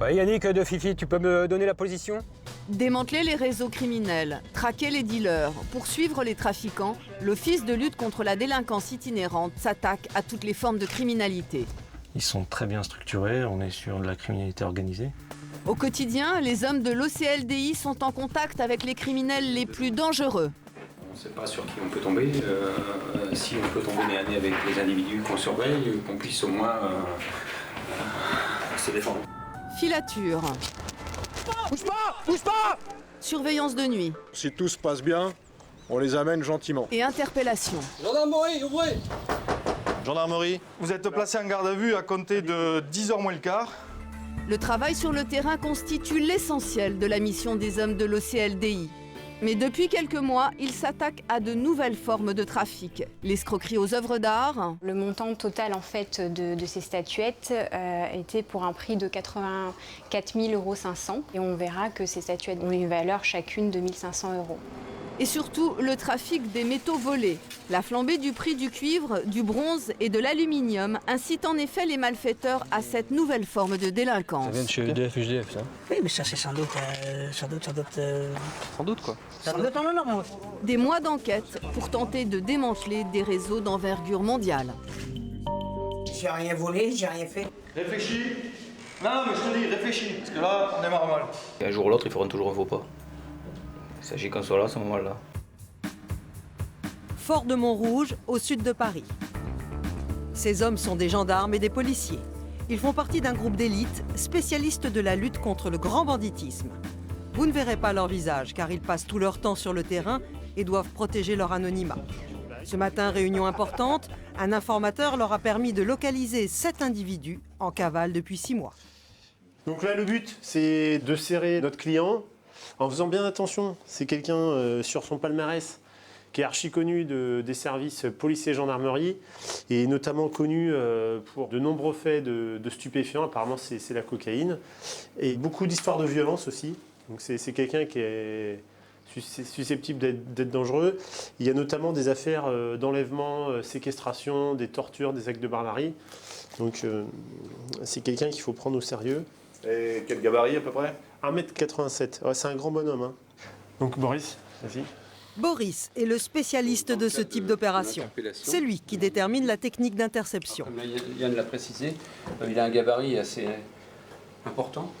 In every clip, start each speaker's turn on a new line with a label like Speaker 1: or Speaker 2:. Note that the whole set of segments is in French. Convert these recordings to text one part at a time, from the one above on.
Speaker 1: Yannick de Fifi, tu peux me donner la position?
Speaker 2: Démanteler les réseaux criminels, traquer les dealers, poursuivre les trafiquants, l'Office de lutte contre la délinquance itinérante s'attaque à toutes les formes de criminalité.
Speaker 3: Ils sont très bien structurés, on est sur de la criminalité organisée.
Speaker 2: Au quotidien, les hommes de l'OCLDI sont en contact avec les criminels les plus dangereux.
Speaker 4: On ne sait pas sur qui on peut tomber. Si on peut tomber nez à nez avec les individus qu'on surveille, qu'on puisse au moins se défendre.
Speaker 2: Filature.
Speaker 5: Bouge pas! Bouge pas!
Speaker 2: Surveillance de nuit.
Speaker 5: Si tout se passe bien, on les amène gentiment.
Speaker 2: Et interpellation.
Speaker 6: Gendarmerie, ouvrez!
Speaker 7: Gendarmerie, vous êtes placé en garde à vue à compter de 10h moins le quart.
Speaker 2: Le travail sur le terrain constitue l'essentiel de la mission des hommes de l'OCLDI. Mais depuis quelques mois, ils s'attaquent à de nouvelles formes de trafic. L'escroquerie aux œuvres d'art.
Speaker 8: Le montant total en fait de ces statuettes était pour un prix de 84 500 €. Et on verra que ces statuettes ont une valeur chacune de 1 500 €.
Speaker 2: Et surtout, le trafic des métaux volés. La flambée du prix du cuivre, du bronze et de l'aluminium incite en effet les malfaiteurs à cette nouvelle forme de délinquance.
Speaker 3: Ça vient de chez EDF, UGF, ça?
Speaker 9: Oui, mais ça c'est sans doute...
Speaker 3: Sans doute, quoi.
Speaker 9: Sans doute, non.
Speaker 2: Des mois d'enquête pour tenter de démanteler des réseaux d'envergure mondiale.
Speaker 9: J'ai rien volé, j'ai rien fait.
Speaker 7: Réfléchis. Non, mais je te dis, réfléchis, parce que là, on démarre mal.
Speaker 4: Et un jour ou l'autre, ils feront toujours un faux pas. Il s'agit qu'on soit là à ce moment-là.
Speaker 10: Fort de Montrouge, au sud de Paris. Ces hommes sont des gendarmes et des policiers. Ils font partie d'un groupe d'élite spécialistes de la lutte contre le grand banditisme. Vous ne verrez pas leur visage car ils passent tout leur temps sur le terrain et doivent protéger leur anonymat. Ce matin, réunion importante, un informateur leur a permis de localiser 7 individus en cavale depuis 6 mois.
Speaker 11: Donc là, le but, c'est de serrer notre client en faisant bien attention. C'est quelqu'un sur son palmarès qui est archi connu des services policiers et gendarmerie et notamment connu pour de nombreux faits de stupéfiants. Apparemment, c'est la cocaïne. Et beaucoup d'histoires de violence aussi. Donc c'est quelqu'un qui est susceptible d'être dangereux. Il y a notamment des affaires d'enlèvement, séquestration, des tortures, des actes de barbarie. Donc c'est quelqu'un qu'il faut prendre au sérieux.
Speaker 5: Et quel gabarit à peu près?
Speaker 11: 1m87. Ouais, c'est un grand bonhomme. Hein. Donc Boris, vas-y.
Speaker 10: Boris est le spécialiste de ce type d'opération. C'est lui qui détermine la technique d'interception.
Speaker 4: Comme Yann l'a précisé, il a un gabarit assez important.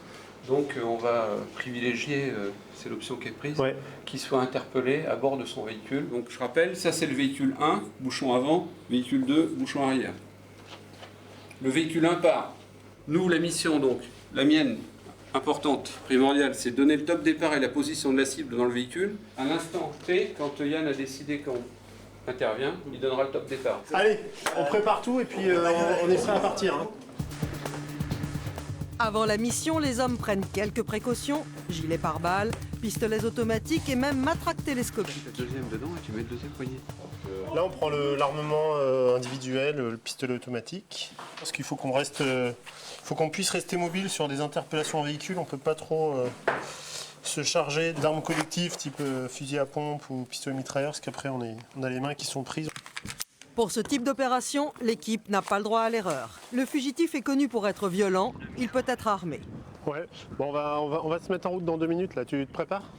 Speaker 4: Donc on va privilégier, c'est l'option qui est prise, qu'il soit interpellé à bord de son véhicule. Donc je rappelle, ça c'est le véhicule 1, bouchon avant, véhicule 2, bouchon arrière. Le véhicule 1 part. Nous, la mission donc, la mienne, importante, primordiale, c'est de donner le top départ et la position de la cible dans le véhicule. À l'instant T, quand Yann a décidé qu'on intervient, il donnera le top départ.
Speaker 11: Allez, on prépare tout et puis on est prêt à partir. Hein.
Speaker 10: Avant la mission, les hommes prennent quelques précautions, gilet pare-balles, pistolets automatiques et même matraque télescopique.
Speaker 4: Le deuxième dedans et tu mets le deuxième poignet.
Speaker 11: Là, on prend l'armement individuel, le pistolet automatique. Parce qu'il faut qu'on puisse rester mobile sur des interpellations en véhicule. On ne peut pas trop se charger d'armes collectives type fusil à pompe ou pistolet mitrailleur, parce qu'après, on a les mains qui sont prises.
Speaker 10: Pour ce type d'opération, l'équipe n'a pas le droit à l'erreur. Le fugitif est connu pour être violent, il peut être armé.
Speaker 11: Ouais, bon, on va se mettre en route dans 2 minutes, là. Tu te prépares?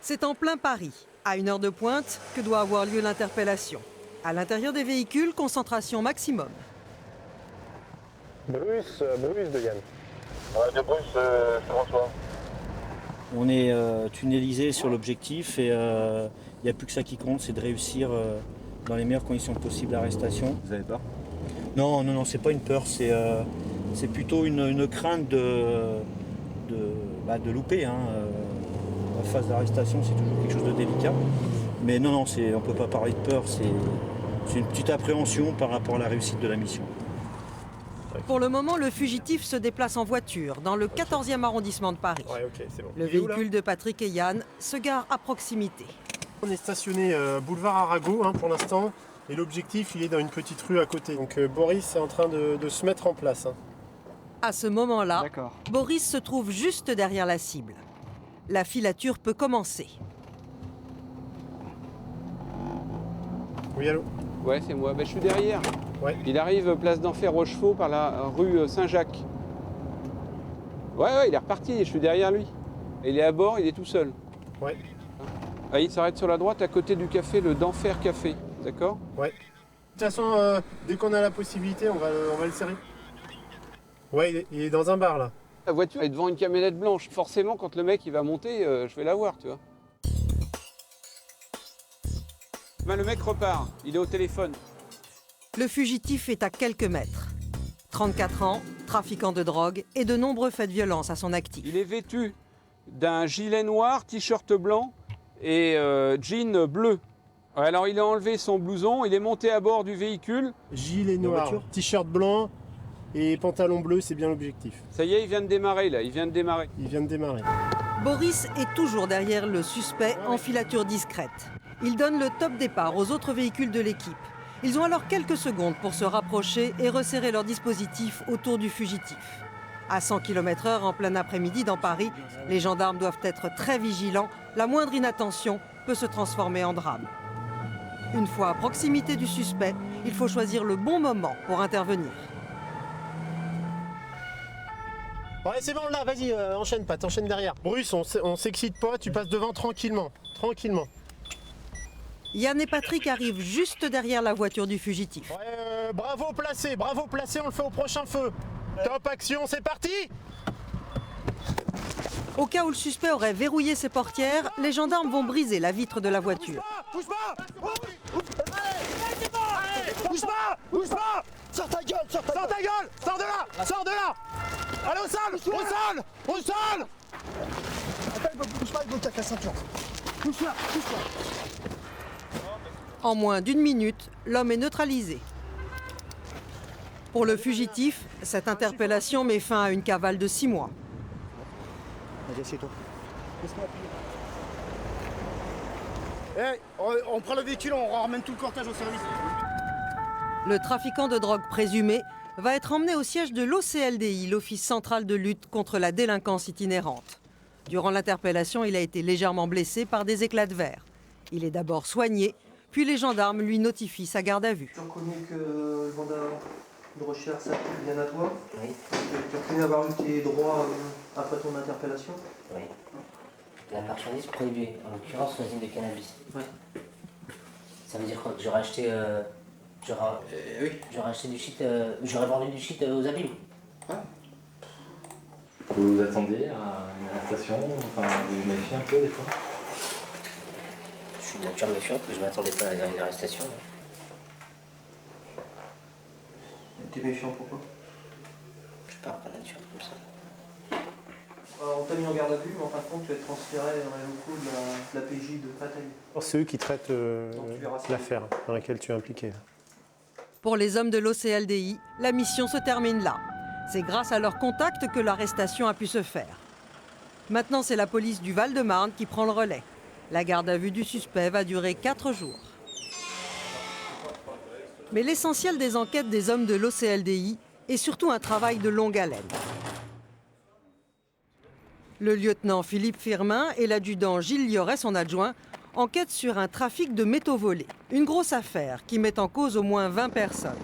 Speaker 10: C'est en plein Paris, à 1 heure de pointe, que doit avoir lieu l'interpellation. À l'intérieur des véhicules, concentration maximum.
Speaker 11: Bruce de Yann.
Speaker 7: Ouais, de Bruce, je François.
Speaker 3: On est tunnelisé sur l'objectif et il n'y a plus que ça qui compte, c'est de réussir dans les meilleures conditions possibles l'arrestation.
Speaker 7: Vous avez peur?
Speaker 3: Non, c'est pas une peur, c'est plutôt une crainte de louper. Hein. La phase d'arrestation, c'est toujours quelque chose de délicat. Mais non, on ne peut pas parler de peur, c'est une petite appréhension par rapport à la réussite de la mission.
Speaker 10: Pour le moment, le fugitif se déplace en voiture dans le 14e arrondissement de Paris.
Speaker 11: Ouais, ok, c'est bon.
Speaker 10: Le véhicule de Patrick et Yann se gare à proximité.
Speaker 11: On est stationné boulevard Arago pour l'instant. Et l'objectif, il est dans une petite rue à côté. Donc Boris est en train de se mettre en place. Hein.
Speaker 10: À ce moment-là, Boris se trouve juste derrière la cible. La filature peut commencer.
Speaker 11: Oui, allô?
Speaker 12: Ouais, c'est moi. Je suis derrière.
Speaker 11: Ouais.
Speaker 12: Il arrive place d'Enfer Rochefort par la rue Saint-Jacques. Ouais, il est reparti, je suis derrière lui. Il est à bord, il est tout seul.
Speaker 11: Ouais.
Speaker 12: Ah, il s'arrête sur la droite à côté du café, le d'Enfer Café, d'accord?
Speaker 11: Ouais. De toute façon, dès qu'on a la possibilité, on va le serrer. Ouais, il est dans un bar là.
Speaker 12: La voiture est devant une camionnette blanche. Forcément, quand le mec il va monter, je vais la voir, tu vois. Ben, le mec repart, il est au téléphone.
Speaker 10: Le fugitif est à quelques mètres. 34 ans, trafiquant de drogue et de nombreux faits de violence à son actif.
Speaker 12: Il est vêtu d'un gilet noir, t-shirt blanc et jean bleu. Alors il a enlevé son blouson, il est monté à bord du véhicule.
Speaker 11: Gilet noir, t-shirt blanc et pantalon bleu, c'est bien l'objectif.
Speaker 12: Ça y est, il vient de démarrer là, il vient de démarrer.
Speaker 11: Il vient de démarrer.
Speaker 10: Boris est toujours derrière le suspect en filature discrète. Il donne le top départ aux autres véhicules de l'équipe. Ils ont alors quelques secondes pour se rapprocher et resserrer leur dispositif autour du fugitif. À 100 km/h en plein après-midi dans Paris, les gendarmes doivent être très vigilants. La moindre inattention peut se transformer en drame. Une fois à proximité du suspect, il faut choisir le bon moment pour intervenir.
Speaker 11: Ouais, c'est bon là, vas-y, enchaîne pas, t'enchaînes derrière. Bruce, on s'excite pas, tu passes devant tranquillement, tranquillement.
Speaker 10: Yann et Patrick arrivent juste derrière la voiture du fugitif.
Speaker 11: Ouais, bravo placé, on le fait au prochain feu. Top action, c'est parti!
Speaker 10: Au cas où le suspect aurait verrouillé ses portières, les gendarmes vont briser la vitre de la voiture.
Speaker 5: Bouge pas! Bouge pas! Bouge pas! Sors ta gueule! Sors ta gueule! Sors de là! Sors de là! Allez au sol! Au sol! Au sol! Attends, bouge pas, il bloque la ceinture. Bouge-toi! Bouge-toi!
Speaker 10: En moins d'une minute, l'homme est neutralisé. Pour le fugitif, cette interpellation met fin à une cavale de 6 mois.
Speaker 5: Vas-y, assieds-toi. Hey, on prend le véhicule, on ramène tout le cortège au service.
Speaker 10: Le trafiquant de drogue présumé va être emmené au siège de l'OCLDI, l'Office central de lutte contre la délinquance itinérante. Durant l'interpellation, il a été légèrement blessé par des éclats de verre. Il est d'abord soigné, puis les gendarmes lui notifient sa garde à vue.
Speaker 6: Tu reconnais que le mandat de recherche s'applique bien à toi?
Speaker 9: Oui.
Speaker 6: Tu reconnais avoir eu tes droits après ton interpellation?
Speaker 9: Oui. La marchandise prohibée, en l'occurrence résine de cannabis.
Speaker 6: Oui.
Speaker 9: Ça veut dire quoi? Que j'aurais acheté. Oui. J'aurais acheté du shit. J'aurais vendu du shit aux abîmes.
Speaker 6: Ouais.
Speaker 13: Vous vous attendiez à une arrestation? Enfin, vous vous méfiez un peu des fois?
Speaker 9: Je suis de nature méfiante, mais je m'attendais pas à une arrestation.
Speaker 6: T'es méfiant pourquoi?
Speaker 9: Je pars par nature comme ça.
Speaker 6: On t'a mis en garde à vue, mais en fin de compte, tu vas être transféré dans les locaux de la PJ de Créteil.
Speaker 11: C'est eux qui traitent l'affaire dans laquelle tu es impliqué.
Speaker 10: Pour les hommes de l'OCLDI, la mission se termine là. C'est grâce à leurs contacts que l'arrestation a pu se faire. Maintenant, c'est la police du Val-de-Marne qui prend le relais. La garde à vue du suspect va durer 4 jours. Mais l'essentiel des enquêtes des hommes de l'OCLDI est surtout un travail de longue haleine. Le lieutenant Philippe Firmin et l'adjudant Gilles Lioret, son adjoint, enquêtent sur un trafic de métaux volés. Une grosse affaire qui met en cause au moins 20 personnes.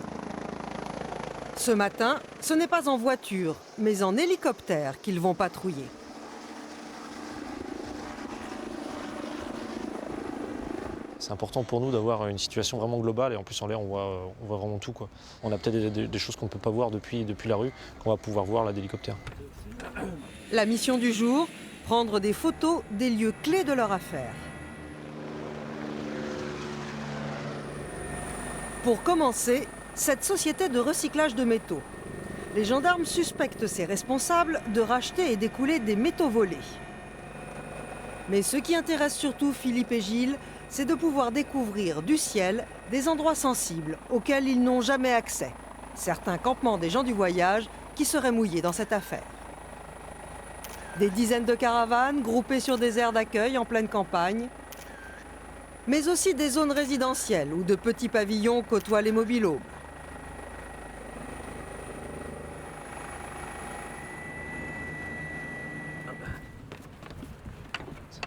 Speaker 10: Ce matin, ce n'est pas en voiture, mais en hélicoptère qu'ils vont patrouiller.
Speaker 14: C'est important pour nous d'avoir une situation vraiment globale et en plus en l'air on voit vraiment tout, quoi. On a peut-être des choses qu'on ne peut pas voir depuis la rue, qu'on va pouvoir voir là d'hélicoptère.
Speaker 10: La mission du jour, prendre des photos des lieux clés de leur affaire. Pour commencer, cette société de recyclage de métaux. Les gendarmes suspectent ses responsables de racheter et d'écouler des métaux volés. Mais ce qui intéresse surtout Philippe et Gilles, c'est de pouvoir découvrir du ciel des endroits sensibles auxquels ils n'ont jamais accès. Certains campements des gens du voyage qui seraient mouillés dans cette affaire. Des dizaines de caravanes groupées sur des aires d'accueil en pleine campagne, mais aussi des zones résidentielles où de petits pavillons côtoient les mobil-homes.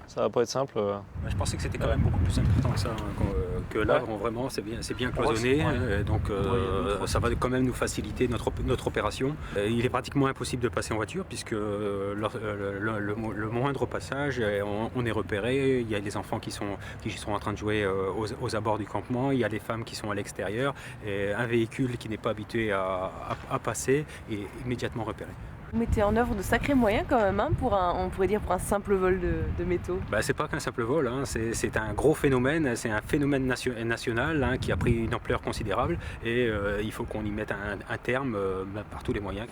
Speaker 14: Ça va pas être simple.
Speaker 1: Je pensais que c'était quand même beaucoup plus important que ça, que là, vraiment, c'est bien cloisonné, donc ça va quand même nous faciliter notre opération. Il est pratiquement impossible de passer en voiture, puisque le moindre passage, on est repéré, il y a des enfants qui sont en train de jouer aux abords du campement, il y a des femmes qui sont à l'extérieur, et un véhicule qui n'est pas habitué à passer est immédiatement repéré.
Speaker 15: Vous mettez en œuvre de sacrés moyens quand même, pour un simple vol de métaux.
Speaker 1: C'est pas qu'un simple vol, c'est un gros phénomène, c'est un phénomène national qui a pris une ampleur considérable et il faut qu'on y mette un terme par tous les moyens.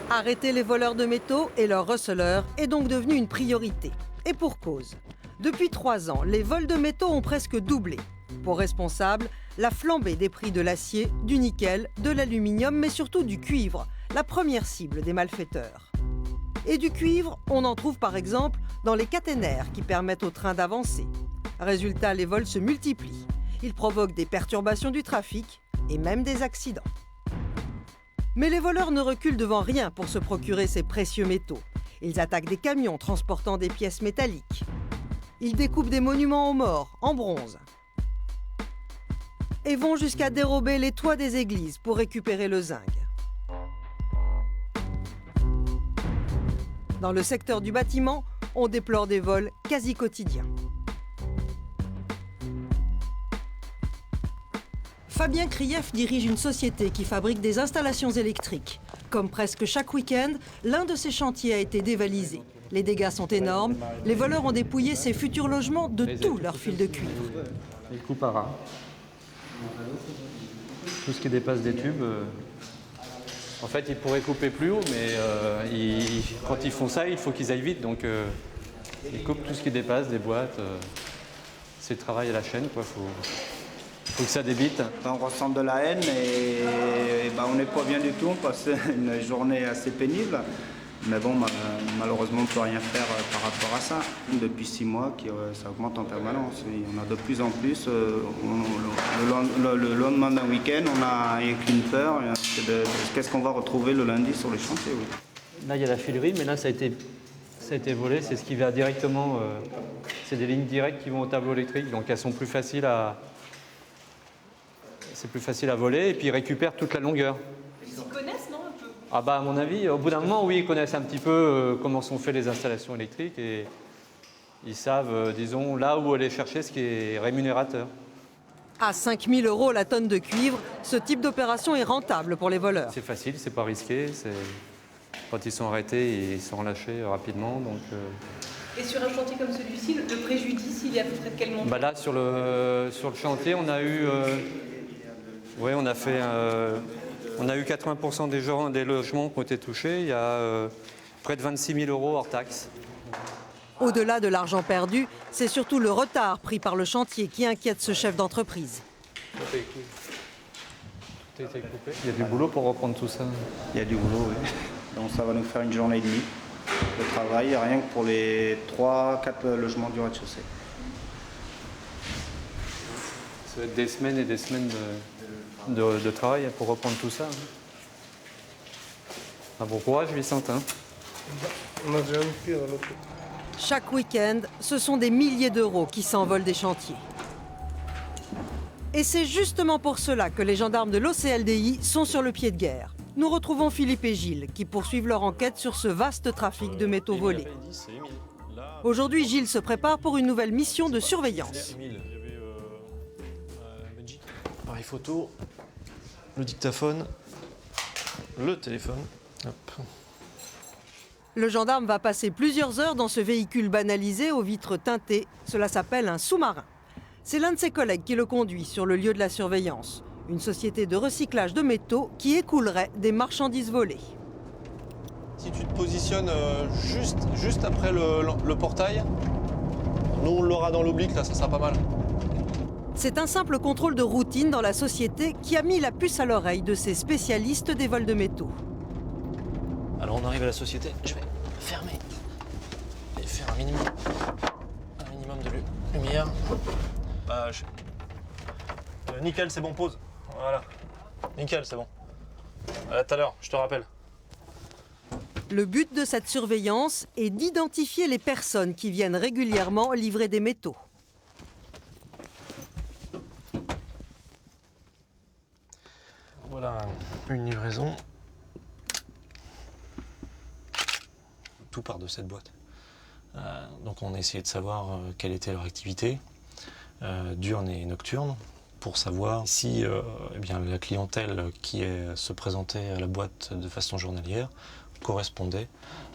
Speaker 10: Arrêter les voleurs de métaux et leurs receleurs est donc devenu une priorité. Et pour cause. Depuis 3 ans, les vols de métaux ont presque doublé. Pour responsable, la flambée des prix de l'acier, du nickel, de l'aluminium, mais surtout du cuivre, la première cible des malfaiteurs. Et du cuivre, on en trouve par exemple dans les caténaires qui permettent au train d'avancer. Résultat, les vols se multiplient. Ils provoquent des perturbations du trafic et même des accidents. Mais les voleurs ne reculent devant rien pour se procurer ces précieux métaux. Ils attaquent des camions transportant des pièces métalliques. Ils découpent des monuments aux morts en bronze. Et vont jusqu'à dérober les toits des églises pour récupérer le zinc. Dans le secteur du bâtiment, on déplore des vols quasi quotidiens. Fabien Krief dirige une société qui fabrique des installations électriques. Comme presque chaque week-end, l'un de ses chantiers a été dévalisé. Les dégâts sont énormes. Les voleurs ont dépouillé ses futurs logements de tous leurs fils de cuivre.
Speaker 16: Les coupes à ras. Tout ce qui dépasse des tubes. En fait, ils pourraient couper plus haut, mais quand ils font ça, il faut qu'ils aillent vite. Donc, ils coupent tout ce qui dépasse, des boîtes. C'est le travail à la chaîne, quoi. Faut que ça débite.
Speaker 17: On ressent de la haine et on n'est pas bien du tout. On passe une journée assez pénible. Mais bon, malheureusement, on ne peut rien faire par rapport à ça. Depuis 6 mois, ça augmente en permanence. Il y en a de plus en plus. Le lendemain d'un week-end, on n'a qu'une peur. Qu'est-ce qu'on va retrouver le lundi sur les chantiers? Oui.
Speaker 16: Là, il y a la filerie, mais là, ça a été volé. C'est ce qui va directement. C'est des lignes directes qui vont au tableau électrique. Donc, elles sont plus faciles à. C'est plus facile à voler. Et puis, ils récupèrent toute la longueur.
Speaker 15: Ils s'y connaissent, non?
Speaker 16: À mon avis, au bout d'un moment, oui, ils connaissent un petit peu comment sont faites les installations électriques et ils savent, disons, là où aller chercher ce qui est rémunérateur.
Speaker 10: À 5 000 € la tonne de cuivre, ce type d'opération est rentable pour les voleurs.
Speaker 16: C'est facile, c'est pas risqué. Quand ils sont arrêtés, ils sont relâchés rapidement. Donc,
Speaker 15: Et sur un chantier comme celui-ci, le préjudice, il est à peu près de quel montant?
Speaker 16: Là, sur le chantier, on a eu... on a eu 80% des logements qui ont été touchés. Il y a près de 26 000 € hors taxes.
Speaker 10: Au-delà de l'argent perdu, c'est surtout le retard pris par le chantier qui inquiète ce chef d'entreprise.
Speaker 16: Tout a été coupé. Il y a du boulot pour reprendre tout ça.
Speaker 17: Il y a du boulot, oui. Donc ça va nous faire une journée et demie de travail, rien que pour les 3-4 logements du rez-de-chaussée.
Speaker 16: Ça va être des semaines et des semaines de travail pour reprendre tout ça. Bon courage, Vicente.
Speaker 10: Chaque week-end, ce sont des milliers d'euros qui s'envolent des chantiers. Et c'est justement pour cela que les gendarmes de l'OCLDI sont sur le pied de guerre. Nous retrouvons Philippe et Gilles qui poursuivent leur enquête sur ce vaste trafic de métaux volés. Aujourd'hui, Gilles se prépare pour une nouvelle mission de surveillance.
Speaker 14: Appareil photo, le dictaphone, le téléphone. Hop.
Speaker 10: Le gendarme va passer plusieurs heures dans ce véhicule banalisé aux vitres teintées. Cela s'appelle un sous-marin. C'est l'un de ses collègues qui le conduit sur le lieu de la surveillance. Une société de recyclage de métaux qui écoulerait des marchandises volées.
Speaker 7: Si tu te positionnes juste après le portail, nous on l'aura dans l'oblique, là, ça sera pas mal.
Speaker 10: C'est un simple contrôle de routine dans la société qui a mis la puce à l'oreille de ces spécialistes des vols de métaux.
Speaker 14: Alors on arrive à la société, je vais fermer et faire un minimum de lumière.
Speaker 7: Nickel, c'est bon, pause. Voilà. Nickel, c'est bon. À tout à l'heure, je te rappelle.
Speaker 10: Le but de cette surveillance est d'identifier les personnes qui viennent régulièrement livrer des métaux.
Speaker 14: Voilà une livraison. Tout part de cette boîte. Donc on a essayé de savoir quelle était leur activité, diurne et nocturne, pour savoir si eh bien, la clientèle qui se présentait à la boîte de façon journalière correspondait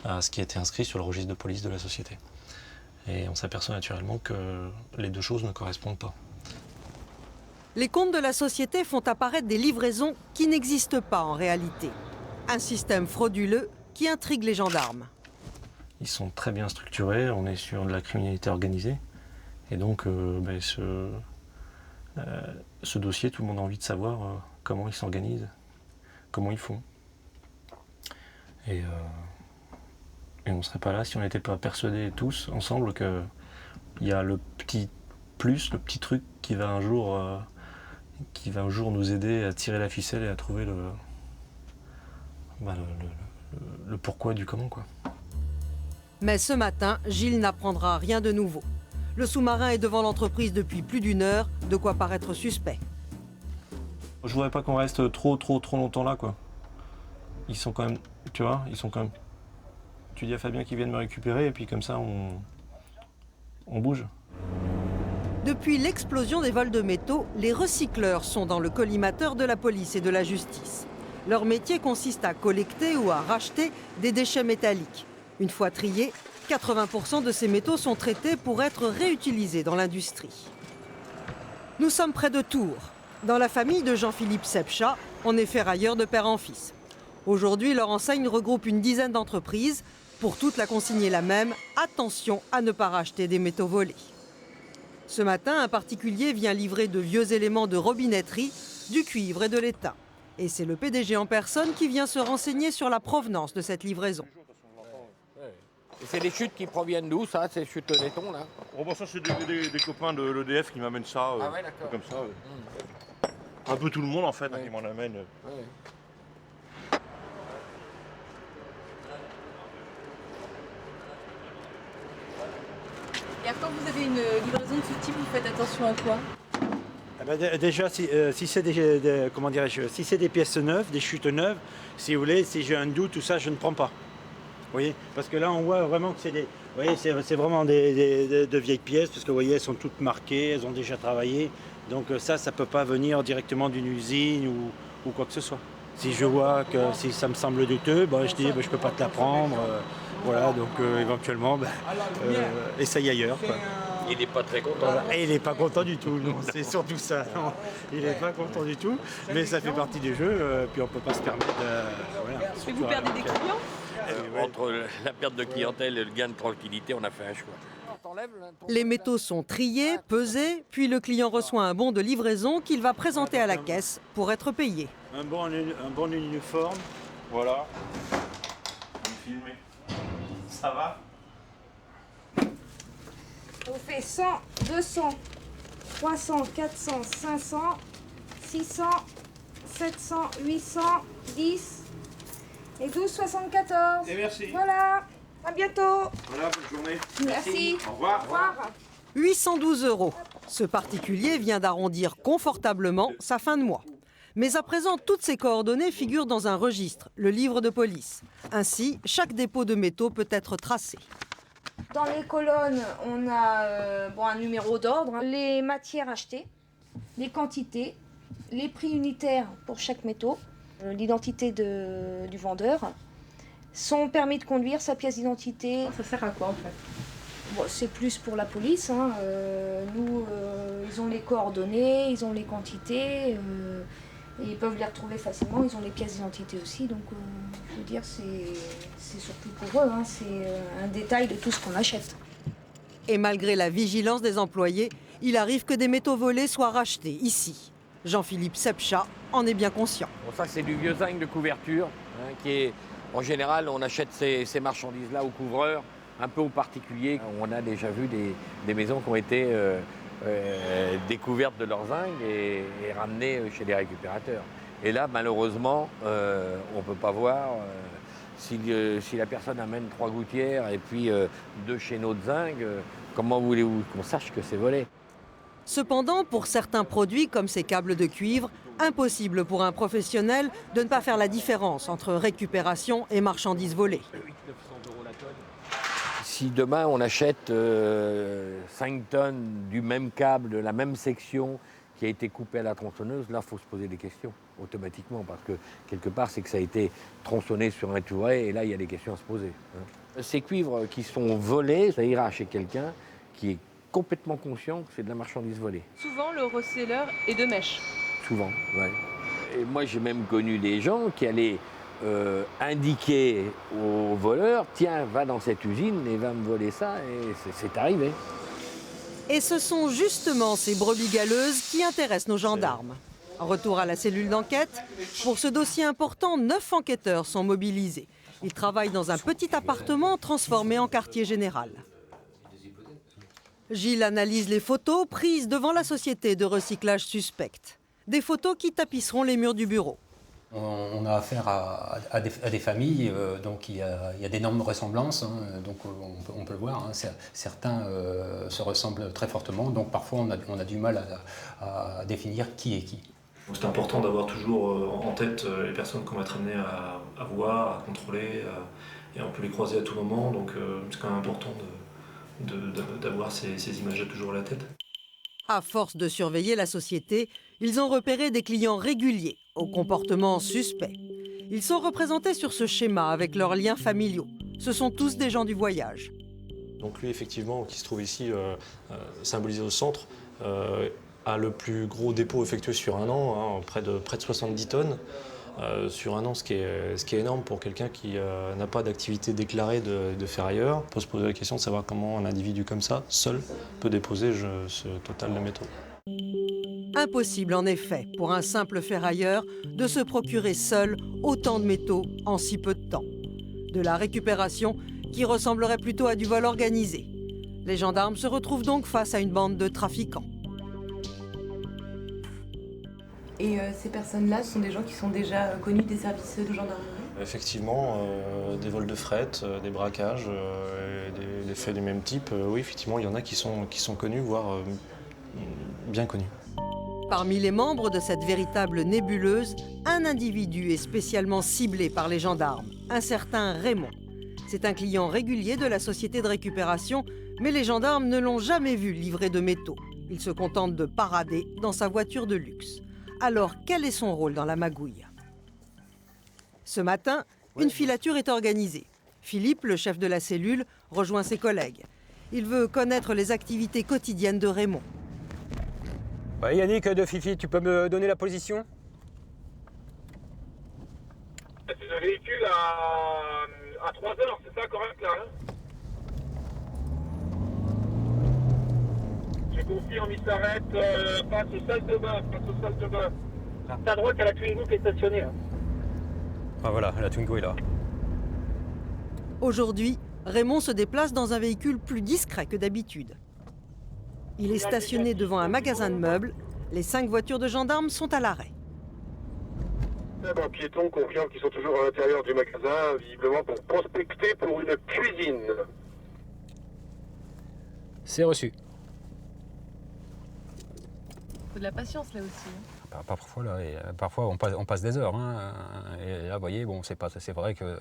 Speaker 14: à ce qui était inscrit sur le registre de police de la société. Et on s'aperçoit naturellement que les deux choses ne correspondent pas.
Speaker 10: Les comptes de la société font apparaître des livraisons qui n'existent pas en réalité. Un système frauduleux qui intrigue les gendarmes.
Speaker 14: Ils sont très bien structurés, on est sur de la criminalité organisée. Et donc, ce dossier, tout le monde a envie de savoir comment ils s'organisent, comment ils font. Et on ne serait pas là si on n'était pas persuadés tous, ensemble, qu'il y a le petit plus, le petit truc qui va un jour nous aider à tirer la ficelle et à trouver le pourquoi du comment, quoi.
Speaker 10: Mais ce matin, Gilles n'apprendra rien de nouveau. Le sous-marin est devant l'entreprise depuis plus d'1 heure, de quoi paraître suspect.
Speaker 14: Je voudrais pas qu'on reste trop longtemps là, quoi. Ils sont quand même, tu vois, tu dis à Fabien qu'ils viennent me récupérer et puis comme ça on bouge.
Speaker 10: Depuis l'explosion des vols de métaux, les recycleurs sont dans le collimateur de la police et de la justice. Leur métier consiste à collecter ou à racheter des déchets métalliques. Une fois triés, 80% de ces métaux sont traités pour être réutilisés dans l'industrie. Nous sommes près de Tours. Dans la famille de Jean-Philippe Sepcha, on est ferrailleur de père en fils. Aujourd'hui, leur enseigne regroupe une dizaine d'entreprises. Pour toutes, la consigne est la même, attention à ne pas racheter des métaux volés. Ce matin, un particulier vient livrer de vieux éléments de robinetterie, du cuivre et de l'étain. Et c'est le PDG en personne qui vient se renseigner sur la provenance de cette livraison.
Speaker 18: C'est des chutes qui proviennent d'où, ça, ces chutes de laiton, là?
Speaker 19: Oh, bah ça, c'est des copains de l'EDF qui m'amènent ça.
Speaker 18: Ah ouais, d'accord.
Speaker 19: Comme ça. Un peu tout le monde, en fait, qui m'en amène.
Speaker 18: Ouais.
Speaker 15: Et quand vous avez une livraison de ce type, vous faites attention à quoi?
Speaker 3: Déjà, si c'est des pièces neuves, des chutes neuves, si vous voulez, si j'ai un doute, tout ça, je ne prends pas. Vous voyez, parce que là, on voit vraiment que c'est vraiment de vieilles pièces, parce que vous voyez, elles sont toutes marquées, elles ont déjà travaillé. Donc ça ne peut pas venir directement d'une usine ou quoi que ce soit. Si je vois que si ça me semble douteux, je dis je ne peux pas te la prendre. Voilà, donc éventuellement, essaye ailleurs, quoi.
Speaker 18: Il n'est pas très content.
Speaker 3: Voilà. Et il n'est pas content du tout, non, c'est surtout ça. Non. Il n'est pas content du tout, mais ça fait partie du jeu, puis on ne peut pas se permettre de... Voilà,
Speaker 15: et vous perdez des clients?
Speaker 18: Entre la perte de clientèle et le gain de tranquillité, on a fait un choix.
Speaker 10: Les métaux sont triés, pesés, puis le client reçoit un bon de livraison qu'il va présenter à la caisse pour être payé.
Speaker 3: Un bon uniforme, voilà. Ça va?
Speaker 20: On fait 100, 200, 300, 400, 500, 600, 700, 800, 10 et 12,74.
Speaker 3: Et merci.
Speaker 20: Voilà, à bientôt.
Speaker 3: Voilà, bonne journée.
Speaker 20: Merci.
Speaker 3: Au revoir.
Speaker 20: Au revoir.
Speaker 10: 812 €. Ce particulier vient d'arrondir confortablement sa fin de mois. Mais à présent, toutes ces coordonnées figurent dans un registre, le livre de police. Ainsi, chaque dépôt de métaux peut être tracé.
Speaker 20: Dans les colonnes, on a un numéro d'ordre, les matières achetées, les quantités, les prix unitaires pour chaque métaux, l'identité du vendeur, son permis de conduire, sa pièce d'identité.
Speaker 15: Ça sert à quoi en fait?
Speaker 20: C'est plus pour la police. Nous, ils ont les coordonnées, ils ont les quantités, et ils peuvent les retrouver facilement, ils ont les pièces d'identité aussi. Donc, je veux dire, c'est surtout pour eux, c'est un détail de tout ce qu'on achète.
Speaker 10: Et malgré la vigilance des employés, il arrive que des métaux volés soient rachetés ici. Jean-Philippe Sepcha en est bien conscient.
Speaker 18: Bon, ça, c'est du vieux zinc de couverture, qui est, en général, on achète ces marchandises-là aux couvreurs, un peu aux particuliers. On a déjà vu des maisons qui ont été découvertes de leur zinc et ramenées chez les récupérateurs. Et là, malheureusement, on ne peut pas voir Si la personne amène 3 gouttières et puis 2 chéneaux de zinc, comment voulez-vous qu'on sache que c'est volé?
Speaker 10: Cependant, pour certains produits, comme ces câbles de cuivre, impossible pour un professionnel de ne pas faire la différence entre récupération et marchandises volées.
Speaker 18: Si demain on achète 5 tonnes du même câble, de la même section qui a été coupée à la tronçonneuse, là il faut se poser des questions automatiquement parce que quelque part c'est que ça a été tronçonné sur un touret et là il y a des questions à se poser. Ces cuivres qui sont volés, ça ira chez quelqu'un qui est complètement conscient que c'est de la marchandise volée.
Speaker 15: Souvent le receleur est de mèche.
Speaker 18: Souvent, ouais. Et moi j'ai même connu des gens qui allaient indiquer aux voleurs, tiens, va dans cette usine et va me voler ça, et c'est arrivé.
Speaker 10: Et ce sont justement ces brebis galeuses qui intéressent nos gendarmes. Retour à la cellule d'enquête. Pour ce dossier important, 9 enquêteurs sont mobilisés. Ils travaillent dans un petit appartement transformé en quartier général. Gilles analyse les photos prises devant la société de recyclage suspecte. Des photos qui tapisseront les murs du bureau.
Speaker 1: On a affaire à des familles, donc il y a d'énormes ressemblances, hein, donc on peut le voir, hein, certains se ressemblent très fortement, donc parfois on a du mal à définir qui est qui.
Speaker 21: C'est important d'avoir toujours en tête les personnes qu'on va être amené à voir, à contrôler, et on peut les croiser à tout moment, donc c'est quand même important d'avoir ces images toujours à la tête.
Speaker 10: À force de surveiller la société, ils ont repéré des clients réguliers, au comportement suspect. Ils sont représentés sur ce schéma avec leurs liens familiaux. Ce sont tous des gens du voyage.
Speaker 14: Donc lui, effectivement, qui se trouve ici, symbolisé au centre, a le plus gros dépôt effectué sur un an, hein, près de 70 tonnes. Sur un an, ce qui est énorme pour quelqu'un qui n'a pas d'activité déclarée de ferrailleur. On peut se poser la question de savoir comment un individu comme ça, seul, peut déposer ce total de métaux.
Speaker 10: Impossible en effet pour un simple ferrailleur de se procurer seul autant de métaux en si peu de temps. De la récupération qui ressemblerait plutôt à du vol organisé. Les gendarmes se retrouvent donc face à une bande de trafiquants.
Speaker 15: Et ces personnes-là, ce sont des gens qui sont déjà connus des services de gendarmerie?
Speaker 14: Effectivement, des vols de fret, des braquages, des faits du même type. Oui, effectivement, il y en a qui sont connus, voire bien connus.
Speaker 10: Parmi les membres de cette véritable nébuleuse, un individu est spécialement ciblé par les gendarmes, un certain Raymond. C'est un client régulier de la société de récupération, mais les gendarmes ne l'ont jamais vu livrer de métaux. Il se contente de parader dans sa voiture de luxe. Alors, quel est son rôle dans la magouille? Ce matin, une filature est organisée. Philippe, le chef de la cellule, rejoint ses collègues. Il veut connaître les activités quotidiennes de Raymond.
Speaker 1: Ouais, Yannick de Fifi, tu peux me donner la position?
Speaker 5: C'est un véhicule à 3 heures, c'est ça correct là hein? Je confirme, il s'arrête face au salle de bain, C'est à droite, il y a la Twingo qui est stationnée. Hein.
Speaker 1: Ah voilà, la Twingo est là.
Speaker 10: Aujourd'hui, Raymond se déplace dans un véhicule plus discret que d'habitude. Il est stationné devant un magasin de meubles. Les 5 voitures de gendarmes sont à l'arrêt.
Speaker 5: Un piéton confirme qu'ils sont toujours à l'intérieur du magasin, visiblement pour prospecter pour une cuisine.
Speaker 1: C'est reçu.
Speaker 15: Faut de la patience là aussi. Hein.
Speaker 1: Parfois, là, parfois on passe des heures. Hein, et là, vous voyez, bon, c'est vrai que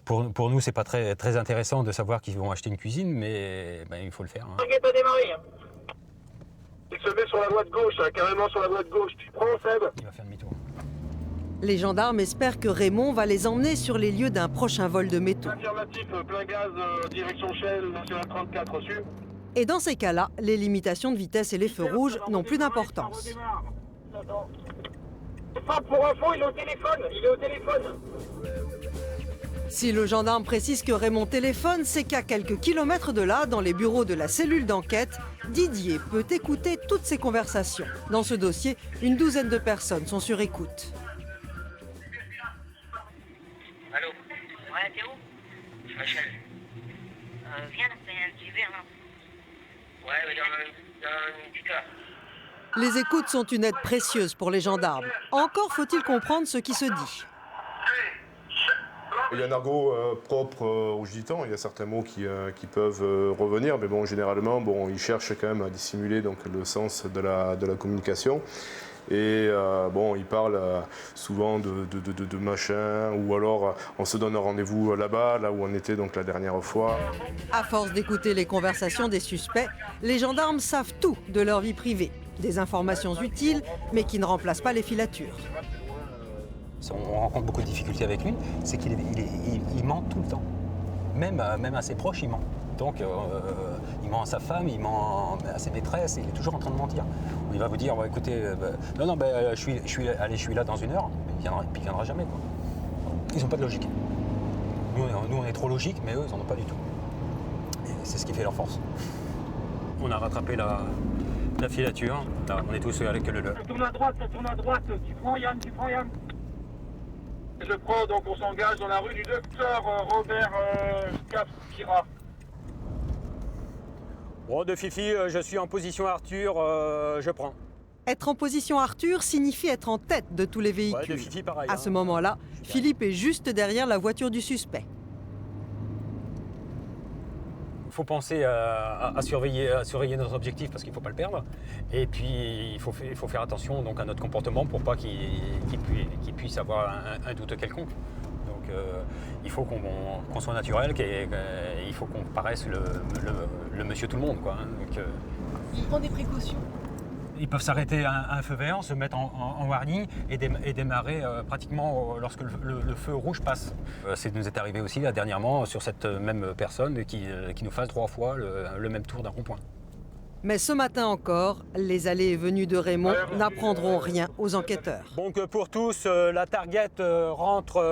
Speaker 1: pour nous, c'est pas très intéressant de savoir qu'ils vont acheter une cuisine, mais ben, il faut le faire. Hein.
Speaker 5: Il n'est pas démarré. Hein. Il se met sur la voie de gauche, hein, carrément sur la voie de gauche. Tu prends, Seb? Il va faire demi-tour.
Speaker 10: Les gendarmes espèrent que Raymond va les emmener sur les lieux d'un prochain vol de métaux.
Speaker 5: Affirmatif, plein gaz, direction Shell, national 34, reçu.
Speaker 10: Et dans ces cas-là, les limitations de vitesse et les feux rouges n'ont plus d'importance.
Speaker 5: Pour info, il est au téléphone.
Speaker 10: Si le gendarme précise que Raymond téléphone, c'est qu'à quelques kilomètres de là, dans les bureaux de la cellule d'enquête, Didier peut écouter toutes ces conversations. Dans ce dossier, une douzaine de personnes sont sur écoute.
Speaker 22: Allô? Ouais, t'es où? Michel. Viens, tu verras, là. Ouais, mais dans une petite heure.
Speaker 10: Les écoutes sont une aide précieuse pour les gendarmes. Encore faut-il comprendre ce qui se dit.
Speaker 2: Il y a un argot propre aux gitans, il y a certains mots qui peuvent revenir, mais bon, généralement, bon, ils cherchent quand même à dissimuler donc, le sens de la communication. Et bon, ils parlent souvent de machin, ou alors on se donne un rendez-vous là-bas, là où on était donc la dernière fois.
Speaker 10: À force d'écouter les conversations des suspects, les gendarmes savent tout de leur vie privée. Des informations utiles, mais qui ne remplacent pas les filatures.
Speaker 1: On rencontre beaucoup de difficultés avec lui, c'est qu'il ment tout le temps. Même à ses proches, il ment. Donc il ment à sa femme, il ment à ses maîtresses, il est toujours en train de mentir. Il va vous dire, écoutez, je suis là dans 1 heure, puis il viendra jamais. Quoi. Ils n'ont pas de logique. Nous, on est trop logique, mais eux, ils n'en ont pas du tout. Et c'est ce qui fait leur force. On a rattrapé la filature, là, on est tous avec le leur.
Speaker 5: Tourne à droite, tu prends Yann. Je prends, donc on s'engage dans la rue du docteur Robert Capira.
Speaker 1: Bon, de Fifi, je suis en position Arthur, je prends.
Speaker 10: Être en position Arthur signifie être en tête de tous les véhicules.
Speaker 1: Ouais, de Fifi, pareil,
Speaker 10: à ce moment-là, Philippe est juste derrière la voiture du suspect.
Speaker 1: Il faut penser à surveiller notre objectif parce qu'il ne faut pas le perdre. Et puis il faut faire attention donc, à notre comportement pour pas qu'il puisse avoir un doute quelconque. Donc il faut qu'on soit naturel, il faut qu'on paraisse le monsieur tout le monde. Quoi, hein. Donc,
Speaker 15: il prend des précautions.
Speaker 1: Ils peuvent s'arrêter à un feu vert, se mettre en warning et démarrer pratiquement lorsque le feu rouge passe. Ça nous est arrivé aussi là, dernièrement sur cette même personne qui nous fasse 3 fois le même tour d'un rond-point.
Speaker 10: Mais ce matin encore, les allées et venues de Raymond n'apprendront rien aux enquêteurs.
Speaker 1: Donc pour tous, la target rentre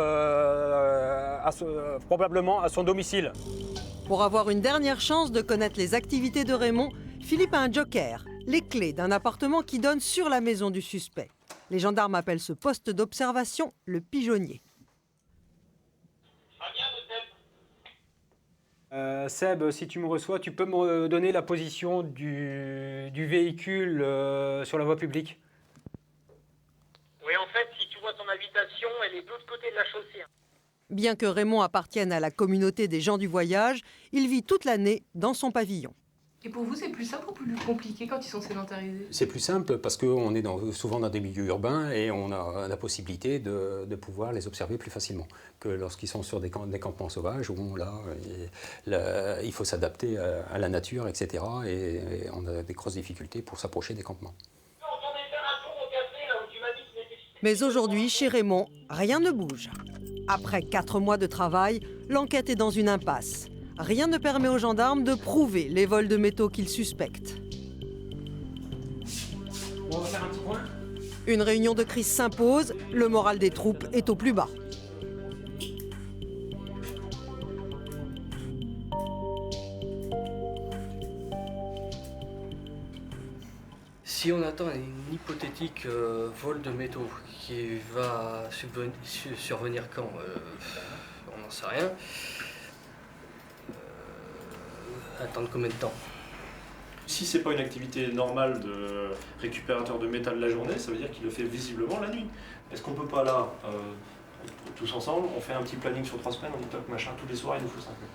Speaker 1: probablement à son domicile.
Speaker 10: Pour avoir une dernière chance de connaître les activités de Raymond, Philippe a un joker. Les clés d'un appartement qui donne sur la maison du suspect. Les gendarmes appellent ce poste d'observation le pigeonnier.
Speaker 1: Seb, si tu me reçois, tu peux me donner la position du véhicule sur la voie publique?
Speaker 5: Oui, en fait, si tu vois ton habitation, elle est de l'autre côté de la chaussée.
Speaker 10: Bien que Raymond appartienne à la communauté des gens du voyage, il vit toute l'année dans son pavillon.
Speaker 15: Et pour vous, c'est plus simple ou plus compliqué quand ils sont sédentarisés?
Speaker 1: C'est plus simple parce qu'on est souvent dans des milieux urbains et on a la possibilité de pouvoir les observer plus facilement que lorsqu'ils sont sur des campements sauvages où là, il faut s'adapter à la nature, etc. Et on a des grosses difficultés pour s'approcher des campements.
Speaker 10: Mais aujourd'hui, chez Raymond, rien ne bouge. Après 4 mois de travail, l'enquête est dans une impasse. Rien ne permet aux gendarmes de prouver les vols de métaux qu'ils suspectent.
Speaker 1: On va faire un petit point.
Speaker 10: Une réunion de crise s'impose, le moral des troupes est au plus bas.
Speaker 6: Si on attend un hypothétique vol de métaux qui va survenir quand on n'en sait rien. Attendre combien de temps?
Speaker 21: Si c'est pas une activité normale de récupérateur de métal la journée, ça veut dire qu'il le fait visiblement la nuit. Est-ce qu'on peut pas là, tous ensemble, on fait un petit planning sur 3 semaines, on dit toc machin, tous les soirs il nous faut 5 minutes.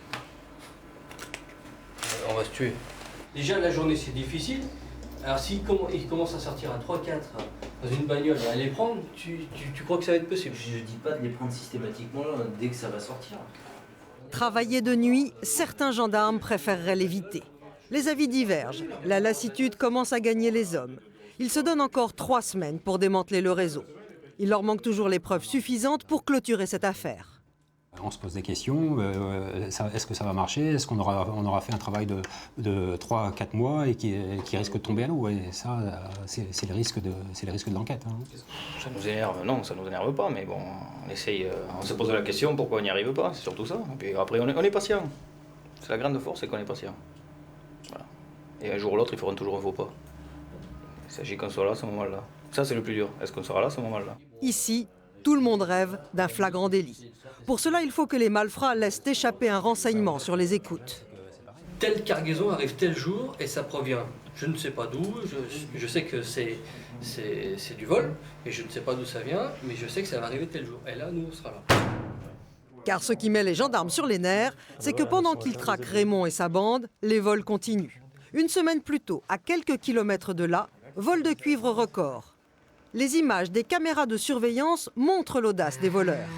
Speaker 6: On va se tuer. Déjà la journée c'est difficile. Alors s'il commence à sortir à 3-4 dans une bagnole et à les prendre, tu crois que ça va être possible?
Speaker 9: Je dis pas de les prendre systématiquement là, dès que ça va sortir.
Speaker 10: Travailler de nuit, certains gendarmes préféreraient l'éviter. Les avis divergent. La lassitude commence à gagner les hommes. Ils se donnent encore 3 semaines pour démanteler le réseau. Il leur manque toujours les preuves suffisantes pour clôturer cette affaire.
Speaker 1: On se pose des questions, est-ce que ça va marcher? Est-ce qu'on aura fait un travail de 3 à 4 mois et qui risque de tomber à l'eau? Et ça, c'est les risques de l'enquête. Hein.
Speaker 8: Ça nous énerve, non, ça nous énerve pas, mais bon, on essaye, on se pose la question pourquoi on n'y arrive pas, c'est surtout ça. Et puis après, on est patient. C'est la grande force, c'est qu'on est patient. Voilà. Et un jour ou l'autre, ils feront toujours un faux pas. Il s'agit qu'on soit là à ce moment-là. Ça, c'est le plus dur. Est-ce qu'on sera là à ce moment-là?
Speaker 10: Ici, tout le monde rêve d'un flagrant délit. Pour cela, il faut que les malfrats laissent échapper un renseignement sur les écoutes.
Speaker 6: Telle cargaison arrive tel jour et ça provient, je ne sais pas d'où, je sais que c'est du vol et je ne sais pas d'où ça vient, mais je sais que ça va arriver tel jour. Et là, nous, on sera là.
Speaker 10: Car ce qui met les gendarmes sur les nerfs, c'est que pendant qu'ils traquent Raymond et sa bande, les vols continuent. Une semaine plus tôt, à quelques kilomètres de là, vol de cuivre record. Les images des caméras de surveillance montrent l'audace des voleurs.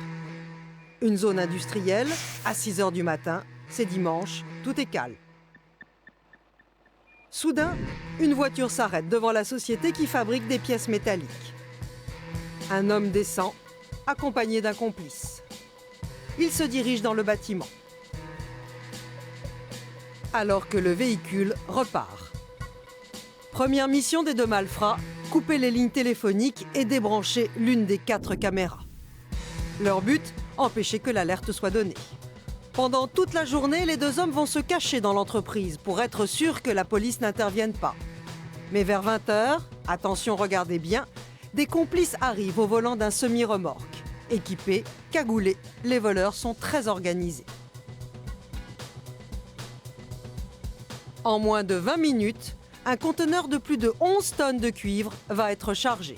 Speaker 10: Une zone industrielle, à 6 h du matin, c'est dimanche, tout est calme. Soudain, une voiture s'arrête devant la société qui fabrique des pièces métalliques. Un homme descend, accompagné d'un complice. Il se dirige dans le bâtiment. Alors que le véhicule repart. Première mission des deux malfrats, couper les lignes téléphoniques et débrancher l'une des 4 caméras. Leur but, empêcher que l'alerte soit donnée. Pendant toute la journée, les deux hommes vont se cacher dans l'entreprise pour être sûrs que la police n'intervienne pas. Mais vers 20 h, attention, regardez bien, des complices arrivent au volant d'un semi-remorque. Équipés, cagoulés, les voleurs sont très organisés. En moins de 20 minutes, un conteneur de plus de 11 tonnes de cuivre va être chargé.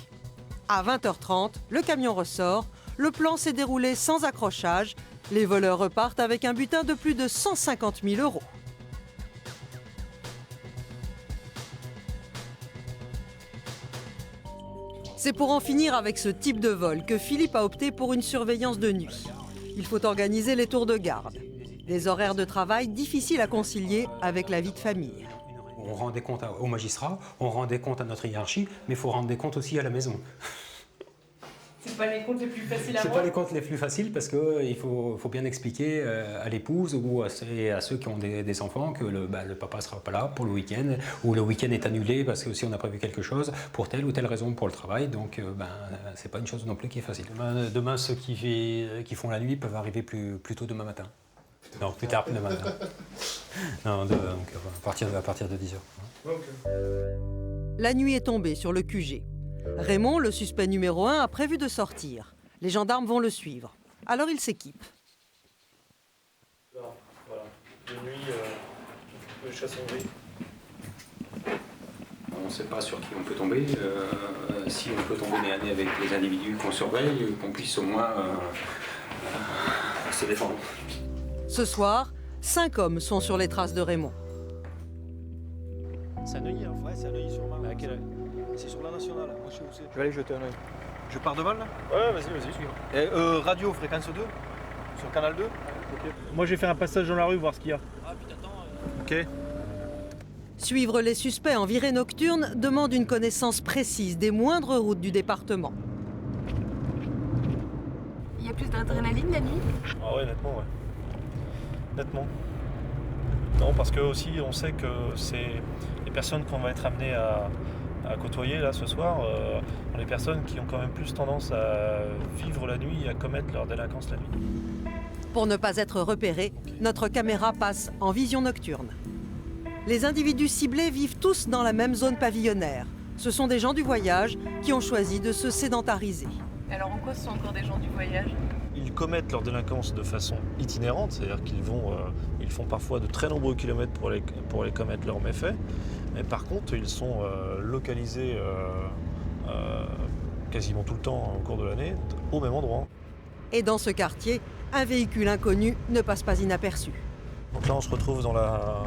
Speaker 10: À 20 h 30, le camion ressort, le plan s'est déroulé sans accrochage. Les voleurs repartent avec un butin de plus de 150 000 €. C'est pour en finir avec ce type de vol que Philippe a opté pour une surveillance de nuit. Il faut organiser les tours de garde. Des horaires de travail difficiles à concilier avec la vie de famille.
Speaker 1: On rend des comptes aux magistrats, on rend des comptes à notre hiérarchie, mais il faut rendre des comptes aussi à la maison.
Speaker 15: C'est pas les comptes les plus faciles à
Speaker 1: C'est
Speaker 15: rendre.
Speaker 1: pas les comptes les plus faciles parce qu'il faut bien expliquer à l'épouse ou à ceux qui ont des enfants que le papa ne sera pas là pour le week-end ou le week-end est annulé parce que si on a prévu quelque chose pour telle ou telle raison pour le travail. Donc c'est pas une chose non plus qui est facile. Demain ceux qui font la nuit peuvent arriver plus tôt demain matin. Non, plus tard demain matin. Non, donc à partir de 10 h.
Speaker 10: La nuit est tombée sur le QG. Raymond, le suspect numéro 1, a prévu de sortir. Les gendarmes vont le suivre. Alors il s'équipe.
Speaker 21: Voilà, de nuit, on peut chasser en gris.
Speaker 1: On ne sait pas sur qui on peut tomber. Si on peut tomber nez à nez avec les individus qu'on surveille, qu'on puisse au moins se défendre.
Speaker 10: Ce soir, 5 hommes sont sur les traces de Raymond.
Speaker 4: C'est à Neuilly, hein. Ouais, c'est à Neuilly-sur-Marne. À quelle heure? C'est sur la nationale. Moi, je sais où c'est. Je vais aller jeter un œil. Je pars devant là? Ouais, vas-y, suis. Radio, fréquence 2, sur canal 2. Okay. Moi, je vais faire un passage dans la rue, voir ce qu'il y a. Ah, puis t'attends. Ok.
Speaker 10: Suivre les suspects en virée nocturne demande une connaissance précise des moindres routes du département.
Speaker 15: Il y a plus d'adrénaline la nuit?
Speaker 21: Ah ouais, nettement, ouais. Nettement. Non, parce que aussi, on sait que c'est les personnes qu'on va être amenées à côtoyer là ce soir, les personnes qui ont quand même plus tendance à vivre la nuit et à commettre leur délinquance la nuit.
Speaker 10: Pour ne pas être repérés, notre caméra passe en vision nocturne. Les individus ciblés vivent tous dans la même zone pavillonnaire. Ce sont des gens du voyage qui ont choisi de se sédentariser.
Speaker 15: Alors en quoi ce sont encore des gens du voyage?
Speaker 21: Ils commettent leur délinquance de façon itinérante, c'est-à-dire ils font parfois de très nombreux kilomètres pour aller commettre leurs méfaits. Mais par contre, ils sont localisés quasiment tout le temps au cours de l'année au même endroit.
Speaker 10: Et dans ce quartier, un véhicule inconnu ne passe pas inaperçu.
Speaker 21: Donc là, on se retrouve dans la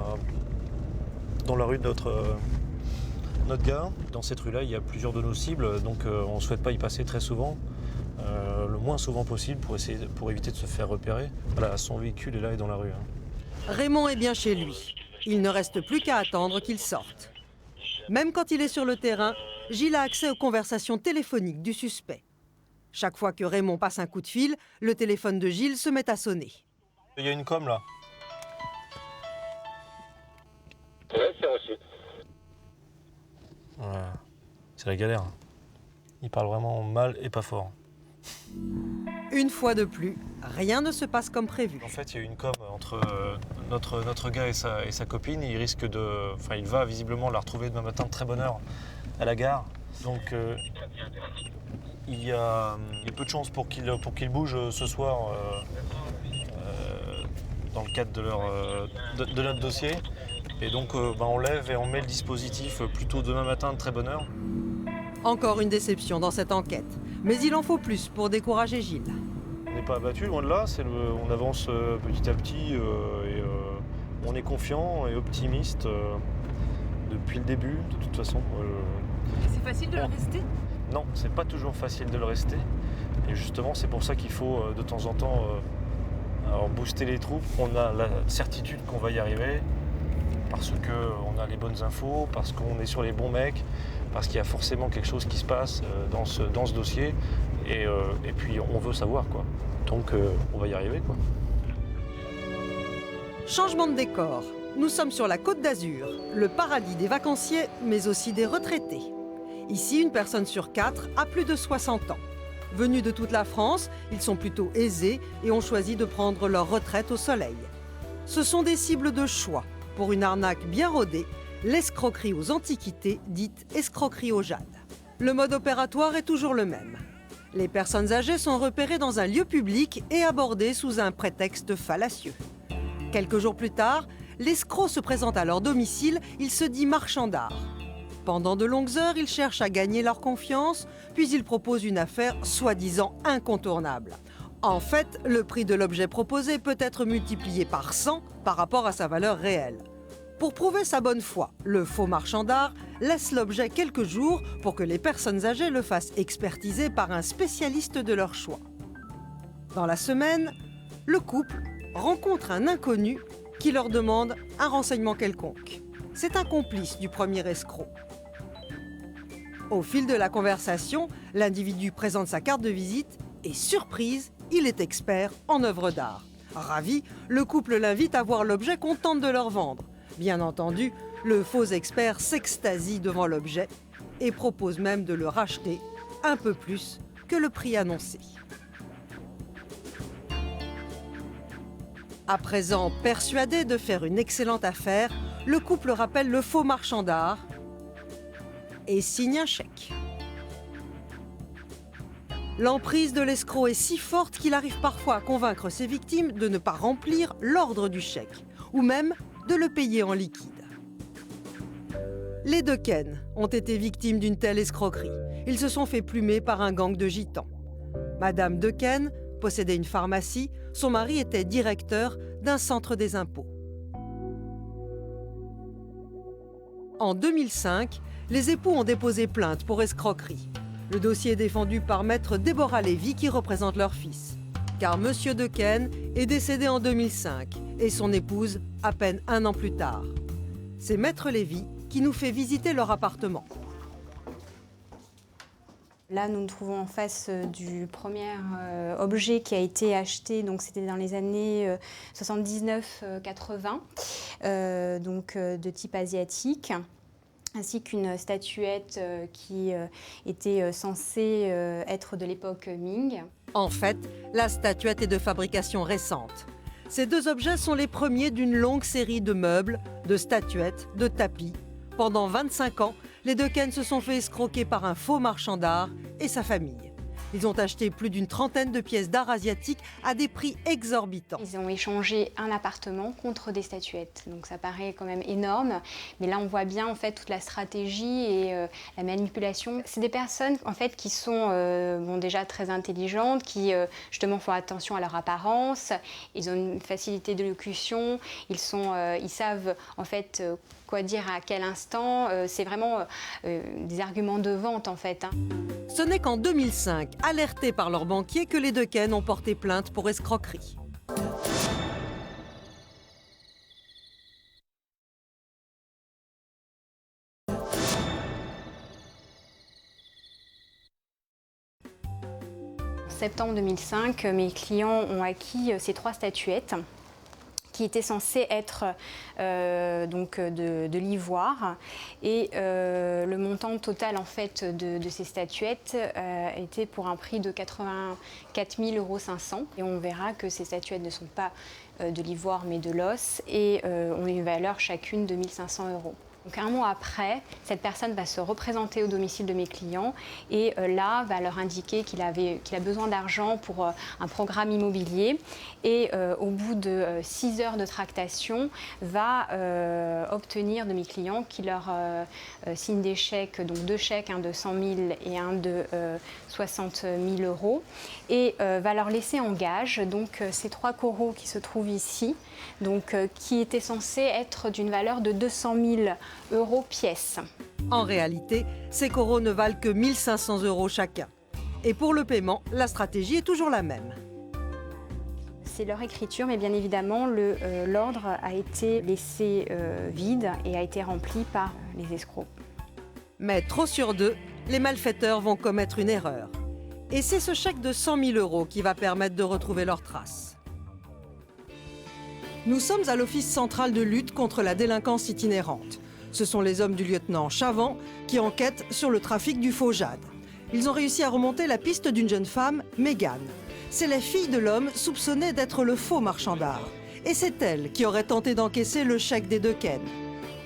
Speaker 21: rue de notre gare. Dans cette rue-là, il y a plusieurs de nos cibles, donc on ne souhaite pas y passer très souvent. Le moins souvent possible pour éviter de se faire repérer. Voilà, son véhicule est là et dans la rue.
Speaker 10: Raymond est bien chez lui. Il ne reste plus qu'à attendre qu'il sorte. Même quand il est sur le terrain, Gilles a accès aux conversations téléphoniques du suspect. Chaque fois que Raymond passe un coup de fil, le téléphone de Gilles se met à sonner.
Speaker 21: Il y a une com là.
Speaker 22: Ouais, c'est reçu.
Speaker 21: Voilà. C'est la galère. Il parle vraiment mal et pas fort.
Speaker 10: Une fois de plus, rien ne se passe comme prévu.
Speaker 21: En fait, il y a eu une com entre notre gars et sa copine. Il va visiblement la retrouver demain matin de très bonne heure à la gare. Donc il y a peu de chances pour qu'il bouge ce soir dans le cadre de notre dossier. Et donc on lève et on met le dispositif plutôt demain matin de très bonne heure.
Speaker 10: Encore une déception dans cette enquête. Mais il en faut plus pour décourager Gilles.
Speaker 19: On n'est pas abattu, loin de là. On avance petit à petit et on est confiant et optimiste depuis le début, de toute façon.
Speaker 15: C'est facile de le rester?
Speaker 19: Non, c'est pas toujours facile de le rester. Et justement, c'est pour ça qu'il faut de temps en temps booster les troupes. On a la certitude qu'on va y arriver, parce qu'on a les bonnes infos, parce qu'on est sur les bons mecs, parce qu'il y a forcément quelque chose qui se passe dans ce dossier. Et puis on veut savoir, quoi. Donc on va y arriver, quoi.
Speaker 10: Changement de décor. Nous sommes sur la Côte d'Azur, le paradis des vacanciers, mais aussi des retraités. Ici, une personne sur 4 a plus de 60 ans. Venus de toute la France, ils sont plutôt aisés et ont choisi de prendre leur retraite au soleil. Ce sont des cibles de choix pour une arnaque bien rodée, l'escroquerie aux antiquités, dite escroquerie au jade. Le mode opératoire est toujours le même. Les personnes âgées sont repérées dans un lieu public et abordées sous un prétexte fallacieux. Quelques jours plus tard, l'escroc se présente à leur domicile, il se dit marchand d'art. Pendant de longues heures, il cherche à gagner leur confiance, puis il propose une affaire soi-disant incontournable. En fait, le prix de l'objet proposé peut être multiplié par 100 par rapport à sa valeur réelle. Pour prouver sa bonne foi, le faux marchand d'art laisse l'objet quelques jours pour que les personnes âgées le fassent expertiser par un spécialiste de leur choix. Dans la semaine, le couple rencontre un inconnu qui leur demande un renseignement quelconque. C'est un complice du premier escroc. Au fil de la conversation, l'individu présente sa carte de visite et, surprise, il est expert en œuvres d'art. Ravi, le couple l'invite à voir l'objet qu'on tente de leur vendre. Bien entendu, le faux expert s'extasie devant l'objet et propose même de le racheter un peu plus que le prix annoncé. À présent persuadé de faire une excellente affaire, le couple rappelle le faux marchand d'art et signe un chèque. L'emprise de l'escroc est si forte qu'il arrive parfois à convaincre ses victimes de ne pas remplir l'ordre du chèque, ou même de le payer en liquide. Les Dequesne ont été victimes d'une telle escroquerie. Ils se sont fait plumer par un gang de gitans. Madame Dequesne possédait une pharmacie, son mari était directeur d'un centre des impôts. En 2005, les époux ont déposé plainte pour escroquerie. Le dossier est défendu par maître Déborah Lévy qui représente leur fils. Car monsieur Dequesne est décédé en 2005 et son épouse à peine 1 an plus tard. C'est maître Lévy qui nous fait visiter leur appartement.
Speaker 12: Là, nous nous trouvons en face du premier objet qui a été acheté, donc c'était dans les années 79-80, donc de type asiatique, ainsi qu'une statuette qui était censée être de l'époque Ming.
Speaker 10: En fait, la statuette est de fabrication récente. Ces 2 objets sont les premiers d'une longue série de meubles, de statuettes, de tapis. Pendant 25 ans, les Dequesne se sont fait escroquer par un faux marchand d'art et sa famille. Ils ont acheté plus d'une trentaine de pièces d'art asiatique à des prix exorbitants.
Speaker 12: Ils ont échangé un appartement contre des statuettes. Donc ça paraît quand même énorme. Mais là, on voit bien en fait toute la stratégie et la manipulation. C'est des personnes en fait qui sont déjà très intelligentes, qui justement font attention à leur apparence. Ils ont une facilité d'élocution. Ils savent en fait quoi dire à quel instant. C'est vraiment des arguments de vente en fait.
Speaker 10: Ce n'est qu'en 2005, alertés par leur banquier, que les Dequesne ont porté plainte pour escroquerie.
Speaker 12: En septembre 2005, mes clients ont acquis ces 3 statuettes qui étaient censées être de l'ivoire. Et le montant total en fait, de ces statuettes était pour un prix de 84 500 €. Et on verra que ces statuettes ne sont pas de l'ivoire mais de l'os et ont une valeur chacune de 1 500 €. Donc un mois après, cette personne va se représenter au domicile de mes clients et là va leur indiquer qu'il a besoin d'argent pour un programme immobilier et au bout de 6 heures de tractation va obtenir de mes clients qui leur signent des chèques, donc 2 chèques, un de 100 000 et un de 60 000 euros et va leur laisser en gage donc ces 3 coraux qui se trouvent ici, donc qui étaient censés être d'une valeur de 200 000 euros pièce.
Speaker 10: En réalité, ces coraux ne valent que 1 500 euros chacun. Et pour le paiement, la stratégie est toujours la même.
Speaker 12: C'est leur écriture, mais bien évidemment, l'ordre a été laissé vide et a été rempli par les escrocs.
Speaker 10: Mais trop sur 2, les malfaiteurs vont commettre une erreur. Et c'est ce chèque de 100 000 euros qui va permettre de retrouver leurs traces. Nous sommes à l'Office central de lutte contre la délinquance itinérante. Ce sont les hommes du lieutenant Chavant qui enquêtent sur le trafic du faux jade. Ils ont réussi à remonter la piste d'une jeune femme, Mégane. C'est la fille de l'homme soupçonné d'être le faux marchand d'art. Et c'est elle qui aurait tenté d'encaisser le chèque des 2 Ken.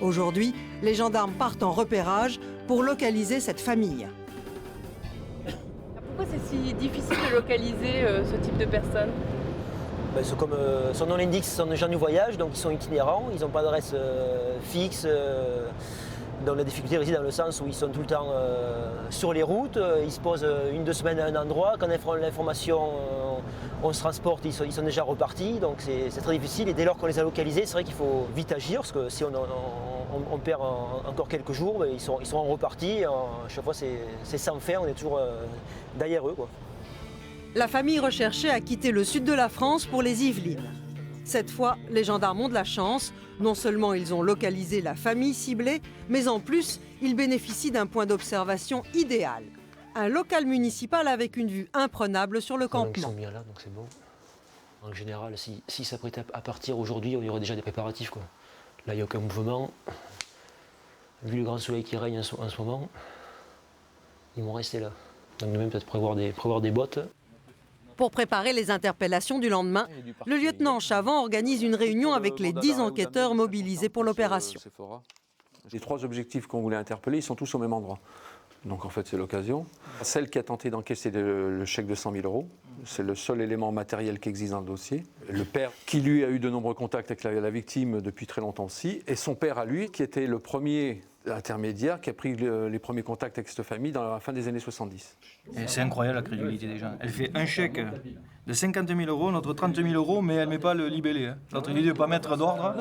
Speaker 10: Aujourd'hui, les gendarmes partent en repérage pour localiser cette famille.
Speaker 15: Pourquoi c'est si difficile de localiser ce type de personnes?
Speaker 11: Comme son nom l'indique, ce sont des gens du voyage, donc ils sont itinérants, ils n'ont pas d'adresse fixe. Donc la difficulté réside dans le sens où ils sont tout le temps sur les routes, ils se posent 1-2 semaines à un endroit, quand l'information, on se transporte, ils sont déjà repartis, donc c'est très difficile. Et dès lors qu'on les a localisés, c'est vrai qu'il faut vite agir, parce que si on perd encore quelques jours, ils seront repartis. À chaque fois, c'est sans fin, on est toujours derrière eux, quoi.
Speaker 10: La famille recherchée a quitté le sud de la France pour les Yvelines. Cette fois, les gendarmes ont de la chance. Non seulement ils ont localisé la famille ciblée, mais en plus, ils bénéficient d'un point d'observation idéal. Un local municipal avec une vue imprenable sur le campement.
Speaker 11: Ils sont bien là, donc c'est bon. En général, si ça prêtait à partir aujourd'hui, il y aurait déjà des préparatifs, quoi. Là, il n'y a aucun mouvement. Vu le grand soleil qui règne en ce moment, ils vont rester là. Donc nous-mêmes, peut-être prévoir des bottes.
Speaker 10: Pour préparer les interpellations du lendemain, le lieutenant Chavant organise une réunion avec les 10 enquêteurs mobilisés pour l'opération.
Speaker 13: Les 3 objectifs qu'on voulait interpeller, ils sont tous au même endroit. Donc en fait, c'est l'occasion. Celle qui a tenté d'encaisser le chèque de 100 000 euros, c'est le seul élément matériel qui existe dans le dossier. Le père, qui lui a eu de nombreux contacts avec la victime depuis très longtemps aussi, et son père à lui, qui était le premier intermédiaire, qui a pris les premiers contacts avec cette famille dans la fin des années 70.
Speaker 4: C'est incroyable la crédulité des gens. Elle fait un chèque de 50 000 euros, notre 30 000 euros, mais elle ne met pas le libellé. Hein. Notre idée de ne pas mettre d'ordre.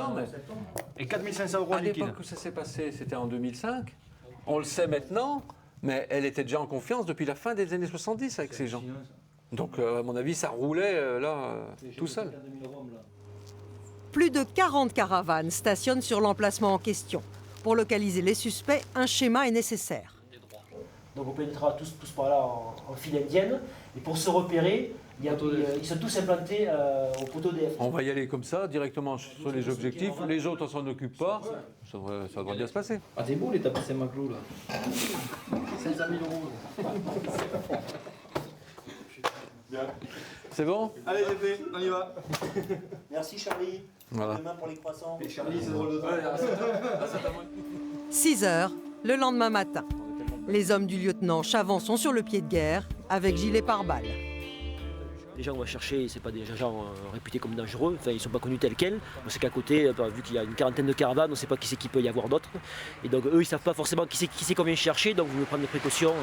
Speaker 4: Et 4 500 euros
Speaker 13: à
Speaker 4: liquide.
Speaker 13: l'époque où ça s'est passé, c'était en 2005. On le sait maintenant, mais elle était déjà en confiance depuis la fin des années 70 avec ces gens. Donc à mon avis, ça roulait tout seul.
Speaker 10: Plus de 40 caravanes stationnent sur l'emplacement en question. Pour localiser les suspects, un schéma est nécessaire.
Speaker 11: Donc on pénétrera tous par là en file indienne. Et pour se repérer, ils sont tous implantés au poteau DF.
Speaker 13: On va y aller comme ça, directement sur les objectifs. Les autres, on s'en occupe pas. Ça devrait bien se passer.
Speaker 4: Ah, t'es beau les tapis Saint-Maclou là. 500 000 euros.
Speaker 13: C'est bon?
Speaker 4: Allez, c'est fait, on y va.
Speaker 11: Merci Charlie.
Speaker 13: Voilà.
Speaker 11: Demain pour les croissants.
Speaker 4: Et Charlie, c'est drôle de toi.
Speaker 10: 6 heures, le lendemain matin. Les hommes du lieutenant Chavant sont sur le pied de guerre, avec gilet pare-balles.
Speaker 11: Les gens qu'on va chercher, ce pas des gens réputés comme dangereux, enfin, ils ne sont pas connus tels quels. On sait qu'à côté, vu qu'il y a une quarantaine de caravanes, on ne sait pas qui c'est qu'il peut y avoir d'autres. Et donc eux, ils ne savent pas forcément qui c'est qu'on vient chercher, donc vous devez prendre des précautions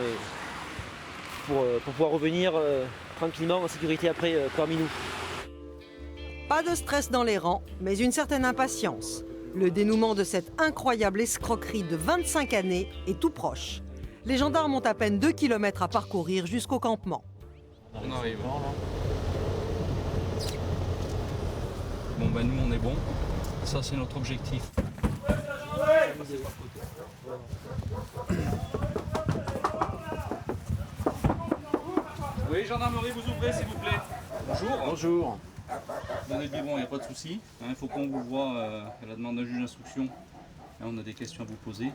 Speaker 11: pour pouvoir revenir tranquillement, en sécurité après, parmi nous.
Speaker 10: Pas de stress dans les rangs, mais une certaine impatience. Le dénouement de cette incroyable escroquerie de 25 années est tout proche. Les gendarmes ont à peine 2 km à parcourir jusqu'au campement.
Speaker 16: On arrive. Bon ben nous on est bon. Ça c'est notre objectif. Oui, gendarmerie, vous ouvrez s'il vous plaît. Bonjour.
Speaker 13: Bonjour.
Speaker 16: Donnez le biberon, il n'y a pas de souci. Il faut qu'on vous voit à la demande d'un juge d'instruction. Là, on a des questions à vous poser.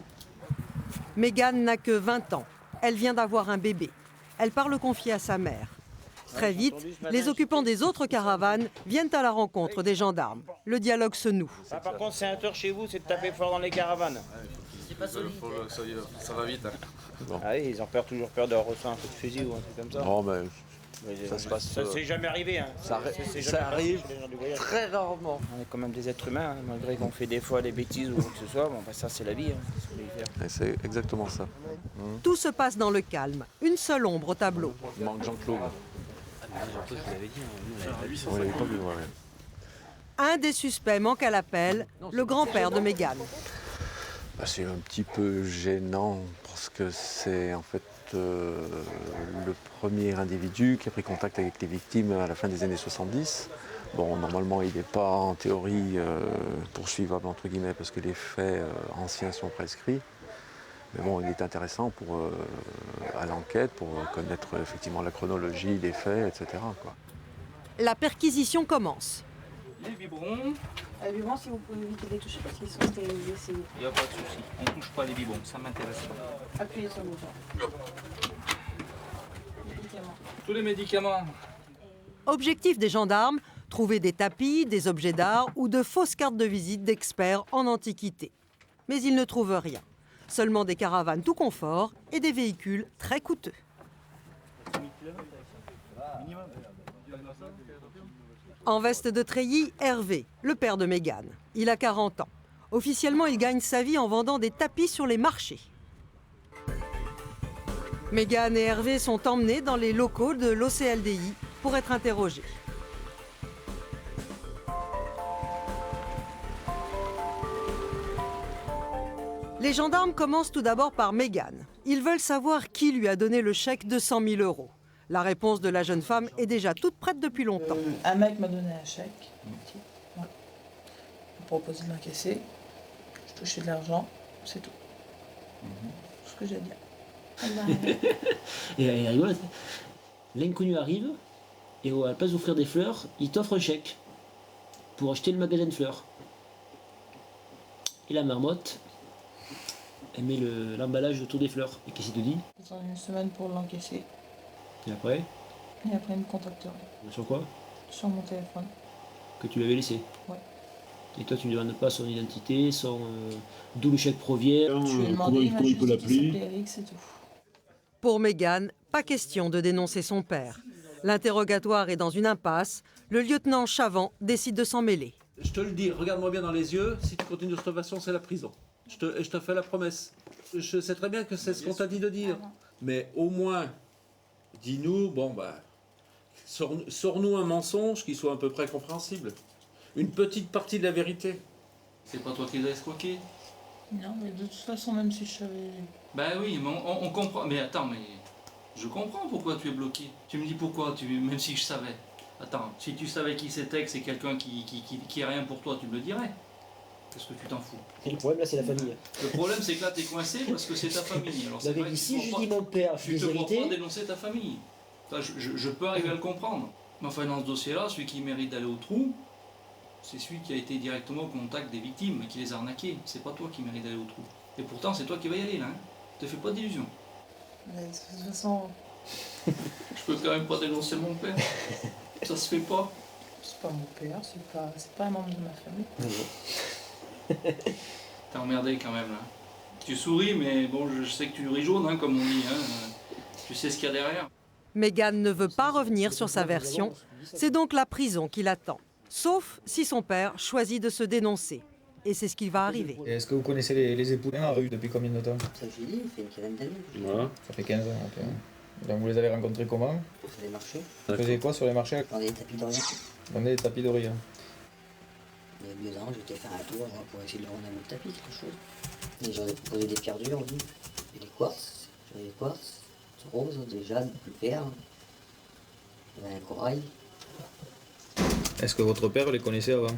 Speaker 10: Mégane n'a que 20 ans. Elle vient d'avoir un bébé. Elle part le confier à sa mère. Très vite, les occupants des autres caravanes viennent à la rencontre des gendarmes. Le dialogue se noue.
Speaker 7: Ah, par contre, c'est un tort chez vous, c'est de taper fort dans les caravanes.
Speaker 9: C'est pas solide.
Speaker 7: Ça va vite. Hein. Ah oui, ils ont toujours peur de recevoir un coup de fusil ou un truc comme ça.
Speaker 13: Non, mais ça se passe.
Speaker 7: Ça s'est jamais arrivé. Hein.
Speaker 13: Ça arrive très rarement.
Speaker 7: On est quand même des êtres humains, hein, malgré qu'on fait des fois des bêtises ou quoi que ce soit. Bon, ça, c'est la vie. Hein,
Speaker 13: c'est exactement ça.
Speaker 10: Tout se passe dans le calme. Une seule ombre au tableau.
Speaker 13: Il manque Jean-Claude.
Speaker 9: Jean-Claude, je vous l'avais dit.
Speaker 13: On l'avait pas vu, ouais.
Speaker 10: Un des suspects manque à l'appel, le grand-père de Mégane.
Speaker 13: C'est un petit peu gênant parce que c'est en fait le premier individu qui a pris contact avec les victimes à la fin des années 70. Bon, normalement, il n'est pas en théorie poursuivable entre guillemets parce que les faits anciens sont prescrits. Mais bon, il est intéressant à l'enquête pour connaître effectivement la chronologie des faits, etc., quoi.
Speaker 10: La perquisition commence.
Speaker 7: Les biberons.
Speaker 15: Les biberons, si vous pouvez éviter de les toucher parce qu'ils sont stérilisés, c'est...
Speaker 7: Il n'y a pas de souci, on ne touche pas les biberons, ça m'intéresse pas.
Speaker 15: Appuyez sur le bouton.
Speaker 7: Tous les médicaments.
Speaker 10: Objectif des gendarmes, trouver des tapis, des objets d'art ou de fausses cartes de visite d'experts en antiquité. Mais ils ne trouvent rien. Seulement des caravanes tout confort et des véhicules très coûteux. En veste de treillis, Hervé, le père de Mégane. Il a 40 ans. Officiellement, il gagne sa vie en vendant des tapis sur les marchés. Mégane et Hervé sont emmenés dans les locaux de l'OCLDI pour être interrogés. Les gendarmes commencent tout d'abord par Mégane. Ils veulent savoir qui lui a donné le chèque de 100 000 €. La réponse de la jeune femme est déjà toute prête depuis longtemps.
Speaker 15: Un mec m'a donné un chèque. Ouais. Il m'a proposé de l'encaisser. Je touchais de l'argent, c'est tout. C'est ce que j'ai à dire.
Speaker 17: Et elle est rigolote. L'inconnu arrive et à la place d'offrir des fleurs, il t'offre un chèque pour acheter le magasin de fleurs. Et la marmotte, elle met l'emballage autour des fleurs. Et qu'est-ce qu'il te dit?
Speaker 15: J'attends une semaine pour l'encaisser.
Speaker 17: Et après?
Speaker 15: Et après, il me contactera.
Speaker 17: Sur quoi?
Speaker 15: Sur mon téléphone.
Speaker 17: Que tu lui avais laissé?
Speaker 15: Ouais.
Speaker 17: Et toi, tu ne demandes pas son identité, d'où le chèque provient?
Speaker 15: Je lui ai demandé, comment il peut l'appeler? Eric, c'est tout.
Speaker 10: Pour Mégane, pas question de dénoncer son père. L'interrogatoire est dans une impasse. Le lieutenant Chavant décide de s'en mêler.
Speaker 23: Je te le dis, regarde-moi bien dans les yeux. Si tu continues de cette façon, c'est la prison. Je te fais la promesse. Je sais très bien que c'est ce qu'on t'a dit de dire. Mais au moins, dis-nous, sors-nous un mensonge qui soit à peu près compréhensible. Une petite partie de la vérité.
Speaker 17: C'est pas toi qui l'as escroqué?
Speaker 15: Non, mais de toute façon, même si je savais...
Speaker 17: Ben oui, mais on comprend. Mais attends, je comprends pourquoi tu es bloqué. Tu me dis pourquoi, même si je savais. Attends, si tu savais qui c'était, que c'est quelqu'un qui est rien pour toi, tu me le dirais. Parce que tu t'en fous.
Speaker 11: Et le problème là, c'est la famille.
Speaker 17: Le problème, c'est que là, t'es coincé parce que c'est ta famille. Alors, c'est vrai que
Speaker 11: si je dis mon père,
Speaker 17: tu te vois pas dénoncer ta famille. Ça, je peux arriver à le comprendre. Mais enfin, dans ce dossier-là, celui qui mérite d'aller au trou, c'est celui qui a été directement au contact des victimes et qui les a arnaqués. C'est pas toi qui mérite d'aller au trou. Et pourtant, c'est toi qui vas y aller là. Hein. Te fais pas d'illusions.
Speaker 15: Mais de toute façon...
Speaker 17: Je peux quand même pas dénoncer mon père. Ça se fait pas.
Speaker 15: C'est pas mon père, c'est pas un membre de ma famille.
Speaker 17: T'es emmerdé quand même là. Tu souris, mais bon, je sais que tu ris jaune, hein, comme on dit. Hein. Tu sais ce qu'il y a derrière.
Speaker 10: Mégane ne veut pas revenir sur sa version. C'est donc la prison qui l'attend. Sauf si son père choisit de se dénoncer. Et c'est ce qui va arriver.
Speaker 4: Est-ce que vous connaissez les époux dans la rue depuis combien de temps?
Speaker 9: Ça j'ai dit, ça fait une quinzaine d'années.
Speaker 4: Voilà. Ça fait 15 ans. Okay. Donc vous les avez rencontrés comment?
Speaker 9: Sur les marchés.
Speaker 4: Vous faisiez quoi sur les marchés?
Speaker 9: Dans des tapis d'Orient.
Speaker 4: Dans des tapis d'Orient.
Speaker 9: Il y a 2 ans, j'étais faire un tour pour essayer de vendre un autre tapis, quelque chose. Et j'en ai proposé des pierres dures, et des quartz. J'avais des quartz, des roses, des jades, des perles. Il y avait un corail.
Speaker 4: Est-ce que votre père les connaissait avant?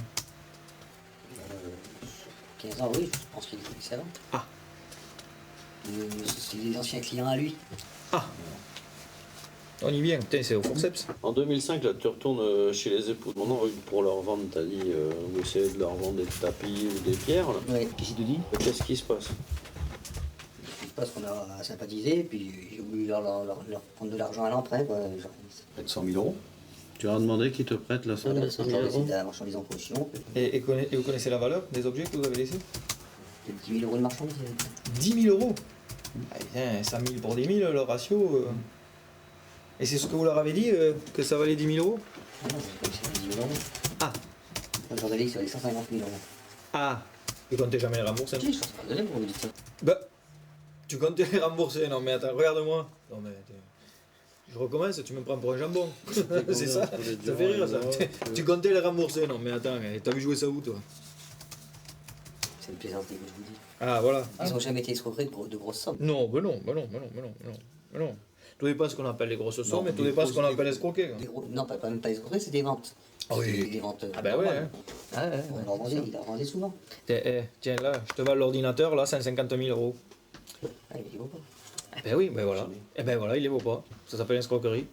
Speaker 9: 15 ans, oui, je pense qu'il les connaissait avant.
Speaker 4: Ah.
Speaker 9: C'est des anciens clients à lui.
Speaker 4: Ah. On y vient, putain, c'est au forceps.
Speaker 24: En 2005, là, tu retournes chez les époux de mon oncle pour leur vendre, t'as dit, vous essayez de leur vendre des tapis ou des pierres. Là.
Speaker 9: Oui.
Speaker 24: Qu'est-ce qu'il te dit? Qu'est-ce qui se passe?
Speaker 9: pense qu'on a sympathisé, puis j'ai voulu leur prendre de l'argent à l'emprunt.
Speaker 24: Peut-être 100 000 euros. Tu leur as demandé qui te prête la somme de 100 000 euros.
Speaker 9: C'est de la marchandise en caution.
Speaker 4: Et vous connaissez la valeur des objets que vous avez laissés?
Speaker 9: 10 000 euros de marchandise.
Speaker 4: 10 000 euros ah, putain, 5 000 pour 10 000, le ratio. Et c'est ce que vous leur avez dit, que ça valait 10 000 euros?
Speaker 9: Non, c'est 10 000 euros.
Speaker 4: Ah.
Speaker 9: Moi, j'en ai dit que ça valait 150 000 euros.
Speaker 4: Ah. Et comptez jamais les rembourser?
Speaker 9: Si, je pense pas donner pour vous dire ça.
Speaker 4: Bah, tu comptais les rembourser? Non mais attends, regarde-moi. Non mais je recommence, tu me prends pour un jambon. C'est ça? Ça fait rire ça. Tu comptais les rembourser? Non mais attends, t'as vu jouer ça où toi?
Speaker 9: C'est une plaisanterie que je vous dis.
Speaker 4: Ah voilà.
Speaker 9: Ils n'ont jamais été escroqués de grosses sommes.
Speaker 4: Non, mais non. Tout dépend ce qu'on appelle les grosses sommes, mais tout dépend ce qu'on appelle escroquer.
Speaker 9: Non, même pas escroquer, c'est des ventes.
Speaker 4: Ah oui.
Speaker 9: Des ventes.
Speaker 4: Ah ben ouais. Hein.
Speaker 9: Ah, ouais. Il leur vendait souvent.
Speaker 4: Tiens là, je te vends l'ordinateur, là, 150 000 euros.
Speaker 9: Ah, il vaut pas.
Speaker 4: Ah ben oui, ben voilà. Et ben voilà, il les vaut pas. Ça s'appelle une escroquerie.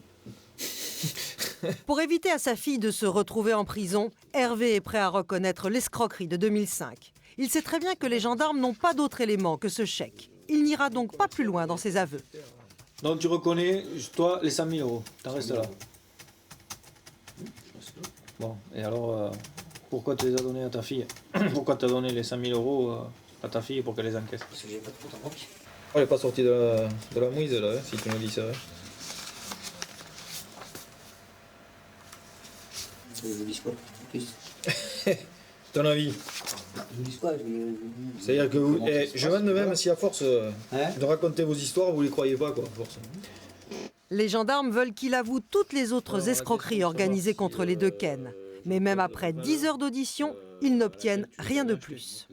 Speaker 10: Pour éviter à sa fille de se retrouver en prison, Hervé est prêt à reconnaître l'escroquerie de 2005. Il sait très bien que les gendarmes n'ont pas d'autre élément que ce chèque. Il n'ira donc pas plus loin dans ses aveux.
Speaker 4: Donc tu reconnais, toi, les 100 000 euros. T'en restes là. Bon, et alors, pourquoi tu les as donnés à ta fille? Pourquoi tu as donné les 100 000 euros à ta fille pour qu'elle les encaisse?
Speaker 9: Parce que j'ai pas de compte en banque.
Speaker 4: Elle n'est pas sortie de la mouise là, si tu me dis ça.
Speaker 9: Je vous dis quoi en plus?
Speaker 4: Ton avis?
Speaker 9: Je vous dis quoi?
Speaker 4: C'est-à-dire que vous, je demande même si à force de raconter vos histoires, vous les croyez pas quoi, à force.
Speaker 10: Les gendarmes veulent qu'il avoue toutes les autres escroqueries organisées contre les deux Ken. Mais même après 10 heures d'audition, ils n'obtiennent rien de plus.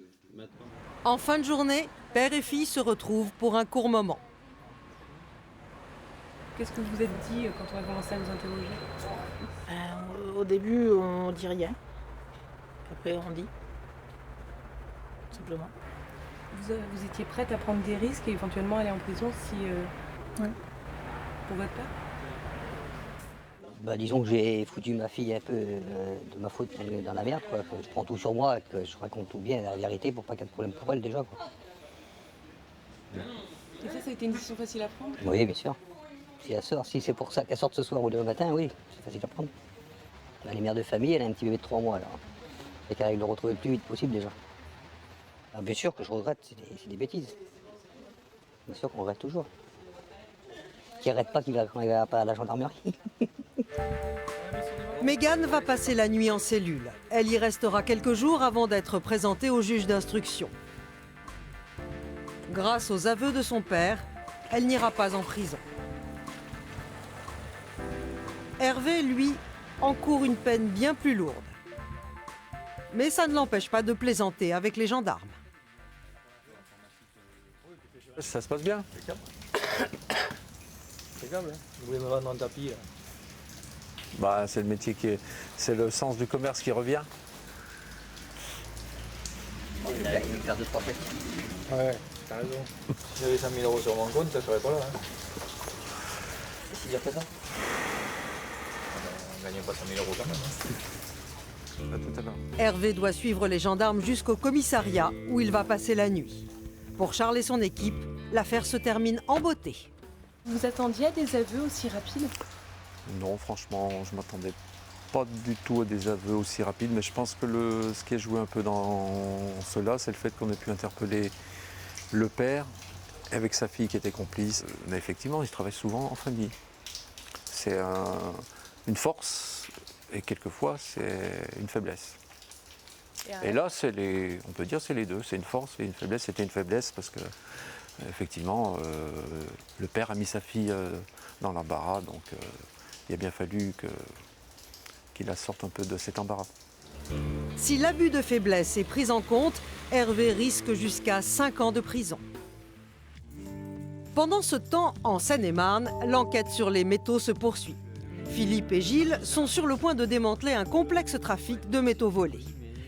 Speaker 10: En fin de journée, père et fille se retrouvent pour un court moment.
Speaker 15: Qu'est-ce que vous vous êtes dit quand on a commencé à vous interroger?
Speaker 3: Au début, on dit rien. Après, on dit. Simplement.
Speaker 15: Vous étiez prête à prendre des risques et éventuellement aller en prison si...
Speaker 3: Ouais.
Speaker 15: Pour votre père?
Speaker 9: Bah, disons que j'ai foutu ma fille un peu de ma faute dans la merde, quoi. Que je prends tout sur moi et que je raconte tout bien, la vérité, pour pas qu'il y ait de problème pour elle déjà, quoi.
Speaker 15: Et ça a été une décision facile à prendre?
Speaker 9: Oui, bien sûr. Si elle sort, si c'est pour ça qu'elle sorte ce soir ou demain matin, oui, c'est facile à prendre. Elle est mère de famille, elle a un petit bébé de 3 mois, alors. Et qu'elle aille le retrouver le plus vite possible déjà. Alors, bien sûr que je regrette, c'est des bêtises. Bien sûr qu'on regrette toujours. Qui arrête pas qu'il va quand il va pas à la gendarmerie.
Speaker 10: Mégane va passer la nuit en cellule. Elle y restera quelques jours avant d'être présentée au juge d'instruction. Grâce aux aveux de son père, elle n'ira pas en prison. Hervé, lui, encourt une peine bien plus lourde. Mais ça ne l'empêche pas de plaisanter avec les gendarmes.
Speaker 13: Ça se passe bien.
Speaker 4: Impeccable, hein. Vous voulez me vendre un tapis là.
Speaker 13: Bah, c'est le métier c'est le sens du commerce qui revient.
Speaker 9: Il va faire 2-3 fêtes.
Speaker 4: Ouais, t'as raison. Si j'avais 100 000 euros sur mon compte, ça serait pas là. Hein.
Speaker 9: C'est dire que ça?
Speaker 4: On gagnait pas 100 000 euros quand même. Hein.
Speaker 13: Tout à l'heure.
Speaker 10: Hervé doit suivre les gendarmes jusqu'au commissariat où il va passer la nuit. Pour Charles et son équipe, l'affaire se termine en beauté.
Speaker 15: Vous attendiez à des aveux aussi rapides?
Speaker 13: Non, franchement, je ne m'attendais pas du tout à des aveux aussi rapides, mais je pense que ce qui a joué un peu dans cela, c'est le fait qu'on ait pu interpeller le père avec sa fille qui était complice. Mais effectivement, ils travaillent souvent en famille. C'est une force et quelquefois c'est une faiblesse. Et là, on peut dire c'est les deux, c'est une force et une faiblesse. C'était une faiblesse parce que effectivement, le père a mis sa fille dans l'embarras, donc il a bien fallu qu'il la sorte un peu de cet embarras.
Speaker 10: Si l'abus de faiblesse est pris en compte, Hervé risque jusqu'à 5 ans de prison. Pendant ce temps, en Seine-et-Marne, l'enquête sur les métaux se poursuit. Philippe et Gilles sont sur le point de démanteler un complexe trafic de métaux volés.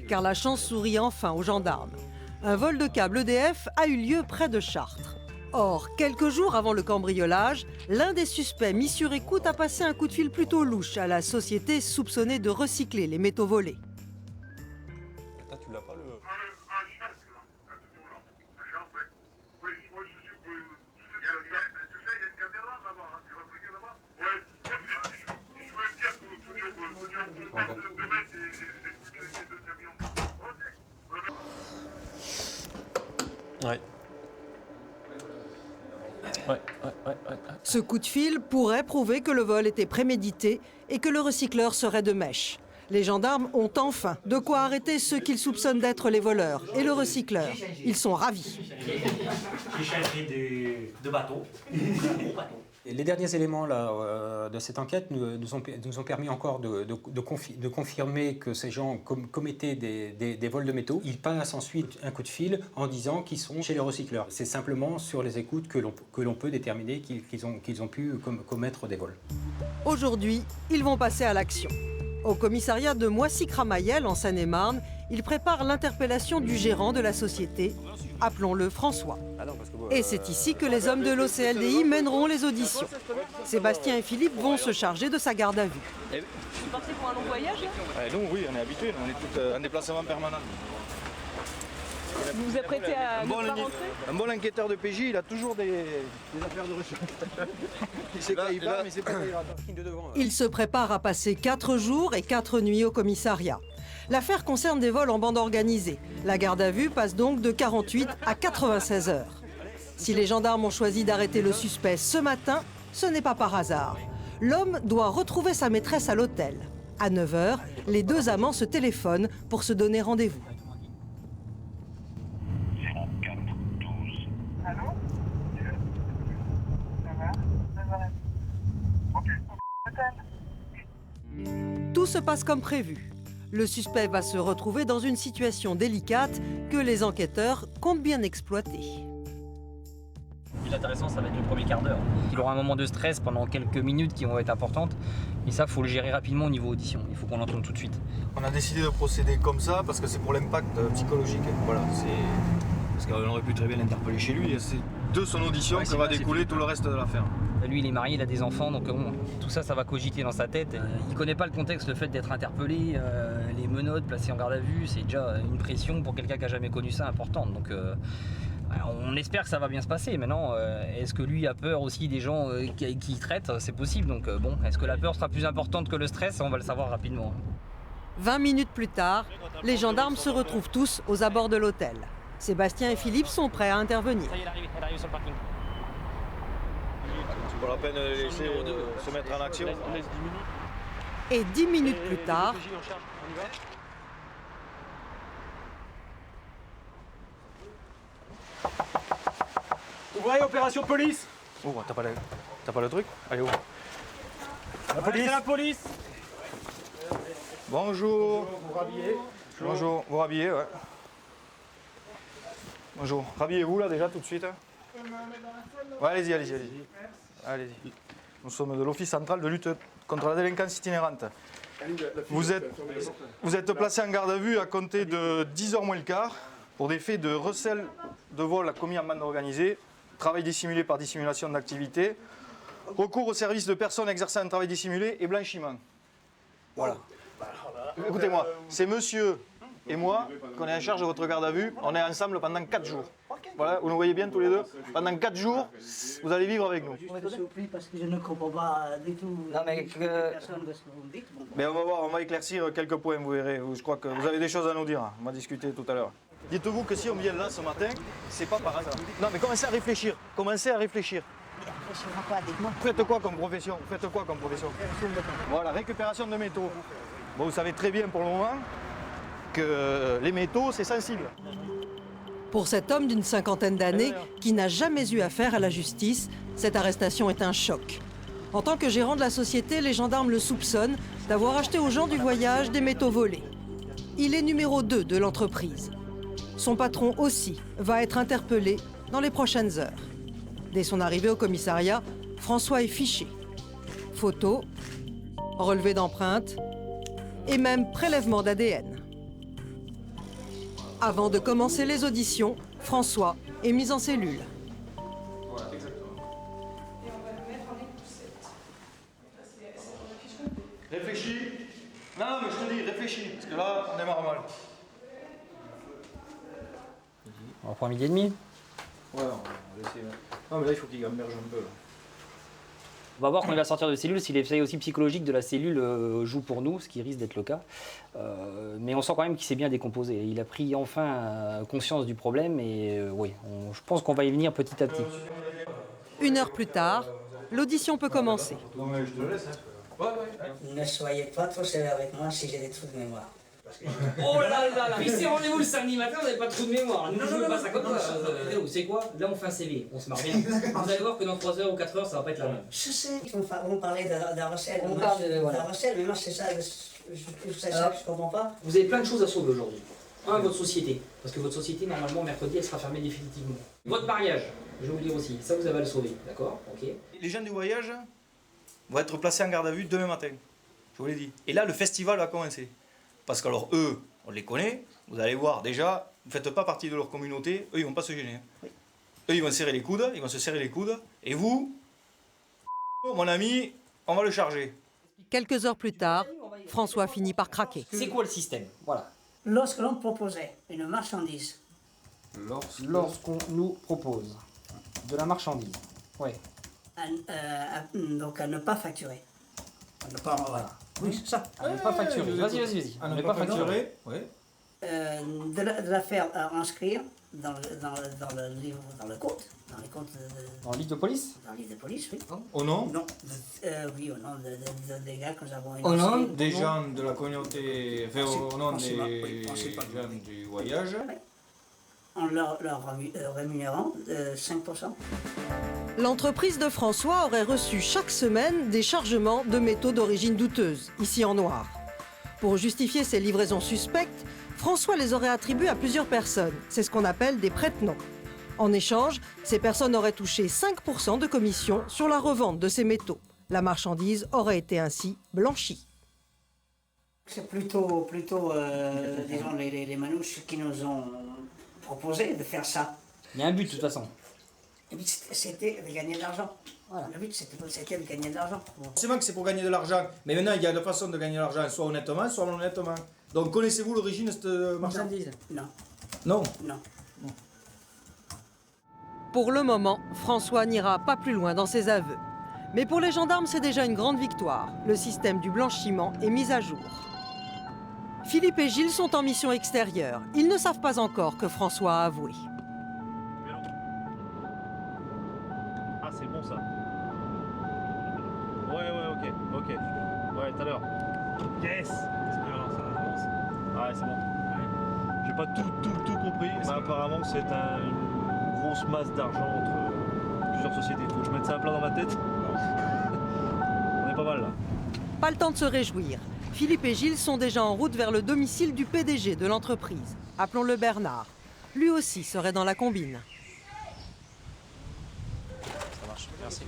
Speaker 10: Car la chance sourit enfin aux gendarmes. Un vol de câble EDF a eu lieu près de Chartres. Or, quelques jours avant le cambriolage, l'un des suspects mis sur écoute a passé un coup de fil plutôt louche à la société soupçonnée de recycler les métaux volés.
Speaker 2: Tu l'as pas le...
Speaker 10: Ce coup de fil pourrait prouver que le vol était prémédité et que le recycleur serait de mèche. Les gendarmes ont enfin de quoi arrêter ceux qu'ils soupçonnent d'être les voleurs et le recycleur. Ils sont ravis.
Speaker 1: J'ai changé de bateau. Les derniers éléments là, de cette enquête nous ont permis encore de confirmer que ces gens commettaient des vols de métaux. Ils passent ensuite un coup de fil en disant qu'ils sont chez les recycleurs. C'est simplement sur les écoutes que l'on peut déterminer qu'ils ont pu commettre des vols.
Speaker 10: Aujourd'hui, ils vont passer à l'action. Au commissariat de Moissy-Cramayel, en Seine-et-Marne, ils préparent l'interpellation du gérant de la société, appelons-le François. Et c'est ici que les hommes de l'OCLDI mèneront les auditions. Sébastien et Philippe vont se charger de sa garde à vue.
Speaker 15: Tu es parti pour un long voyage là?
Speaker 4: Nous, oui, on est habitués, on est tous en déplacement permanent.
Speaker 15: Vous vous apprêtez à ne pas rentrer?
Speaker 4: Un bon enquêteur de PJ, il a toujours des affaires de recherche. Il sait quand il va, mais c'est pas quand il va.
Speaker 10: Il se prépare à passer 4 jours et 4 nuits au commissariat. L'affaire concerne des vols en bande organisée. La garde à vue passe donc de 48 à 96 heures. Si les gendarmes ont choisi d'arrêter le suspect ce matin, ce n'est pas par hasard. L'homme doit retrouver sa maîtresse à l'hôtel. À 9 heures, les deux amants se téléphonent pour se donner rendez-vous. Tout se passe comme prévu. Le suspect va se retrouver dans une situation délicate que les enquêteurs comptent bien exploiter.
Speaker 5: L'intéressant, ça va être le premier quart d'heure. Il aura un moment de stress pendant quelques minutes qui vont être importantes. Et ça, il faut le gérer rapidement au niveau audition. Il faut qu'on l'entende tout de suite.
Speaker 4: On a décidé de procéder comme ça parce que c'est pour l'impact psychologique. Voilà, parce qu'on aurait pu très bien l'interpeller chez lui. C'est de son audition que va découler tout le reste de l'affaire.
Speaker 5: Lui, il est marié, il a des enfants, donc bon, tout ça, ça va cogiter dans sa tête. Il connaît pas le contexte, le fait d'être interpellé, les menottes, placées en garde à vue, c'est déjà une pression pour quelqu'un qui a jamais connu ça importante. Donc, on espère que ça va bien se passer. Maintenant, est-ce que lui a peur aussi des gens qui traitent? C'est possible. Donc, bon, est-ce que la peur sera plus importante que le stress? On va le savoir rapidement.
Speaker 10: 20 minutes plus tard, les gendarmes se retrouvent tous aux abords de l'hôtel. Sébastien et Philippe sont prêts à intervenir.
Speaker 5: Ça y est, elle arrive sur le parking.
Speaker 4: C'est pas la peine de les laisser se mettre en action.
Speaker 10: Et 10 minutes plus tard,
Speaker 4: Ouvrez, opération police. Oh, t'as pas le truc? Allez, ouvre. La police. C'est la police. Bonjour. Vous rhabillez. Bonjour, vous rhabillez, ouais. Bonjour. Rhabillez-vous là déjà tout de suite. Ouais, allez-y. Allez-y. Nous sommes de l'Office central de lutte contre la délinquance itinérante. Vous êtes placé en garde à vue à compter de 10h moins le quart pour des faits de recel de vol commis en bande organisée, travail dissimulé par dissimulation d'activité, recours au service de personnes exerçant un travail dissimulé et blanchiment. Voilà. Écoutez-moi, c'est monsieur et moi qu'on est en charge de votre garde à vue. On est ensemble pendant 4 jours. Voilà, vous nous voyez bien tous les deux. Pendant 4 jours, vous allez vivre avec nous.
Speaker 9: Je suis surpris parce que je ne comprends pas du tout personne de ce que vous me dites. Bon.
Speaker 4: Mais on va voir, on va éclaircir quelques points, vous verrez. Je crois que vous avez des choses à nous dire. On va discuter tout à l'heure. Dites-vous que si on vient là ce matin, c'est pas par hasard. Non mais commencez à réfléchir. Faites quoi comme profession? Voilà, récupération de métaux. Bon, vous savez très bien pour le moment que les métaux, c'est sensible.
Speaker 10: pour cet homme d'une cinquantaine d'années qui n'a jamais eu affaire à la justice, cette arrestation est un choc. En tant que gérant de la société, les gendarmes le soupçonnent d'avoir acheté aux gens du voyage des métaux volés. Il est numéro 2 de l'entreprise. Son patron aussi va être interpellé dans les prochaines heures. Dès son arrivée au commissariat, François est fiché. Photos, relevés d'empreintes et même prélèvement d'ADN. Avant de commencer les auditions, François est mis en cellule.
Speaker 4: Voilà, exactement. Réfléchis. Non, mais je te dis, réfléchis, parce que là, on démarre mal.
Speaker 5: On reprend midi et demi.
Speaker 4: Ouais, on va laisser. Non, mais là, il faut qu'il gamberge un peu. Là.
Speaker 5: On va voir quand il va sortir de cellule si l'effet aussi psychologique de la cellule joue pour nous, ce qui risque d'être le cas. Mais on sent quand même qu'il s'est bien décomposé. Il a pris enfin conscience du problème et oui, je pense qu'on va y venir petit à petit.
Speaker 10: 1 heure plus tard, l'audition peut commencer.
Speaker 9: Ne soyez pas trop sévère avec moi si j'ai des trous de mémoire.
Speaker 5: Oh là là là. Puis c'est rendez-vous le samedi matin, vous n'avez pas de trou de mémoire. Nous, je veux pas ça comme ça. C'est quoi? Là, on fait un CV, on se marre bien. Vous allez voir que dans 3 heures ou 4 heures, ça va pas être la même.
Speaker 9: Je sais, vous parlez d'un recel.
Speaker 5: On parle de
Speaker 9: voilà. Recel, mais moi, c'est ça, c'est ça que je comprends pas.
Speaker 5: Vous avez plein de choses à sauver aujourd'hui. Un, votre société. Parce que votre société, normalement, mercredi, elle sera fermée définitivement. Votre mariage, je vais vous le dire aussi. Ça, vous avez à le sauver. D'accord? Ok.
Speaker 4: Les gens du voyage vont être placés en garde à vue demain matin. Je vous l'ai dit. Et là, le festival va commencer. Parce qu'alors, eux, on les connaît. Vous allez voir, déjà, vous ne faites pas partie de leur communauté. Eux, ils ne vont pas se gêner. Oui. Eux, ils vont serrer les coudes. Ils vont se serrer les coudes. Et vous, mon ami, on va le charger.
Speaker 10: Quelques heures plus tard, François finit par craquer.
Speaker 5: C'est quoi le système? Voilà.
Speaker 9: Lorsque l'on proposait une marchandise.
Speaker 5: Lorsqu'on nous propose de la marchandise. Oui.
Speaker 9: Donc à ne pas facturer. À ne pas, voilà. Oui, c'est ça.
Speaker 5: À ne pas facturer. Vas-y.
Speaker 4: À ne pas facturer. Oui.
Speaker 9: De la faire inscrire dans le livre, dans le compte. Dans les comptes
Speaker 5: dans le livre de police?
Speaker 9: Dans le livre de police, oui.
Speaker 4: Au nom?
Speaker 9: Non. Oui, au nom des gars que nous avons
Speaker 4: Au nom des gens de la communauté, enfin, au nom des gens du voyage.
Speaker 9: Oui. En leur rémunérant 5%.
Speaker 10: L'entreprise de François aurait reçu chaque semaine des chargements de métaux d'origine douteuse, ici en noir. Pour justifier ces livraisons suspectes, François les aurait attribuées à plusieurs personnes. C'est ce qu'on appelle des prête-noms. En échange, ces personnes auraient touché 5% de commission sur la revente de ces métaux. La marchandise aurait été ainsi blanchie.
Speaker 9: C'est plutôt disons, les manouches qui nous ont proposé de faire ça.
Speaker 5: Il y a un but de toute façon.
Speaker 9: Le but c'était de gagner de l'argent. Voilà. Le but c'était de gagner de l'argent.
Speaker 4: C'est vrai que c'est pour gagner de l'argent, mais maintenant il y a deux façons de gagner de l'argent, soit honnêtement, soit non honnêtement. Donc connaissez-vous l'origine de cette marchandise?
Speaker 9: Non.
Speaker 4: Non?
Speaker 9: Non.
Speaker 10: Pour le moment, François n'ira pas plus loin dans ses aveux. Mais pour les gendarmes, c'est déjà une grande victoire. Le système du blanchiment est mis à jour. Philippe et Gilles sont en mission extérieure. Ils ne savent pas encore que François a avoué.
Speaker 19: Ah, c'est bon ça. Ouais, ok. Ouais, tout à l'heure. Yes! Ouais, c'est bon. J'ai pas tout compris, mais apparemment c'est une grosse masse d'argent entre plusieurs sociétés. Faut que je mette ça à plat dans ma tête. On est pas mal là.
Speaker 10: Pas le temps de se réjouir. Philippe et Gilles sont déjà en route vers le domicile du PDG de l'entreprise. Appelons-le Bernard. Lui aussi serait dans la combine.
Speaker 8: Ça marche, merci.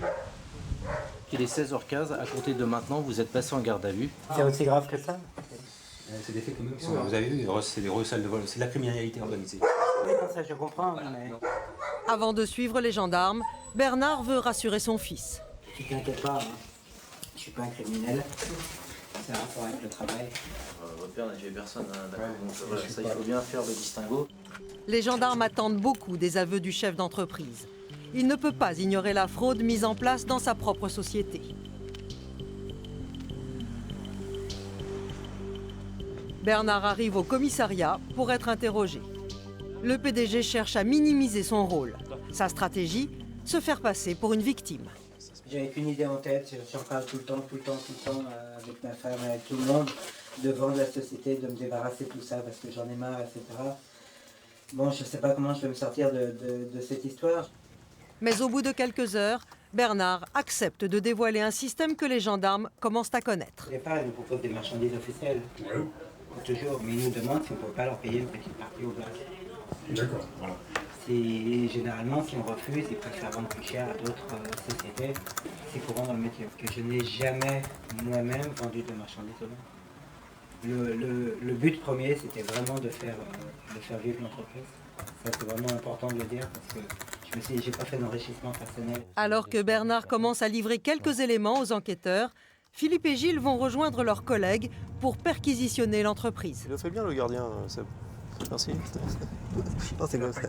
Speaker 8: Il est 16h15, à compter de maintenant, vous êtes passé en garde à vue.
Speaker 9: C'est aussi grave que ça?
Speaker 1: C'est des faits quand même qui sont... Vous avez vu, c'est des recels de vol, c'est de la criminalité organisée.
Speaker 9: Oui, ça je comprends. Mais...
Speaker 10: Avant de suivre les gendarmes, Bernard veut rassurer son fils.
Speaker 9: Tu t'inquiètes pas, hein. Je suis pas un criminel. C'est un rapport avec le travail.
Speaker 8: Votre père n'a tué personne, hein, d'accord. Donc voilà, ça, il faut bien faire le distinguo.
Speaker 10: Les gendarmes attendent beaucoup des aveux du chef d'entreprise. Il ne peut pas ignorer la fraude mise en place dans sa propre société. Bernard arrive au commissariat pour être interrogé. Le PDG cherche à minimiser son rôle. Sa stratégie, se faire passer pour une victime.
Speaker 9: J'avais qu'une idée en tête, j'en parle tout le temps, avec ma femme, avec tout le monde, de vendre la société, de me débarrasser de tout ça parce que j'en ai marre, etc. Bon, je ne sais pas comment je vais me sortir de cette histoire.
Speaker 10: Mais au bout de quelques heures, Bernard accepte de dévoiler un système que les gendarmes commencent à connaître.
Speaker 9: Au départ, ils nous proposent des marchandises officielles. Oui. Toujours, mais ils nous demandent si on ne peut pas leur payer une petite partie au blague.
Speaker 14: D'accord, voilà.
Speaker 9: Généralement, si on refuse, ils préfèrent vendre plus cher à d'autres sociétés. C'est courant dans le métier. Que je n'ai jamais moi-même vendu de marchandises au blague. Le but premier, c'était vraiment de faire vivre l'entreprise. Ça, c'est vraiment important de le dire parce que j'ai pas fait d'enrichissement personnel.
Speaker 10: Alors que Bernard commence à livrer quelques éléments aux enquêteurs, Philippe et Gilles vont rejoindre leurs collègues pour perquisitionner l'entreprise.
Speaker 19: Il le fait bien le gardien, merci. Non, c'est comme ça.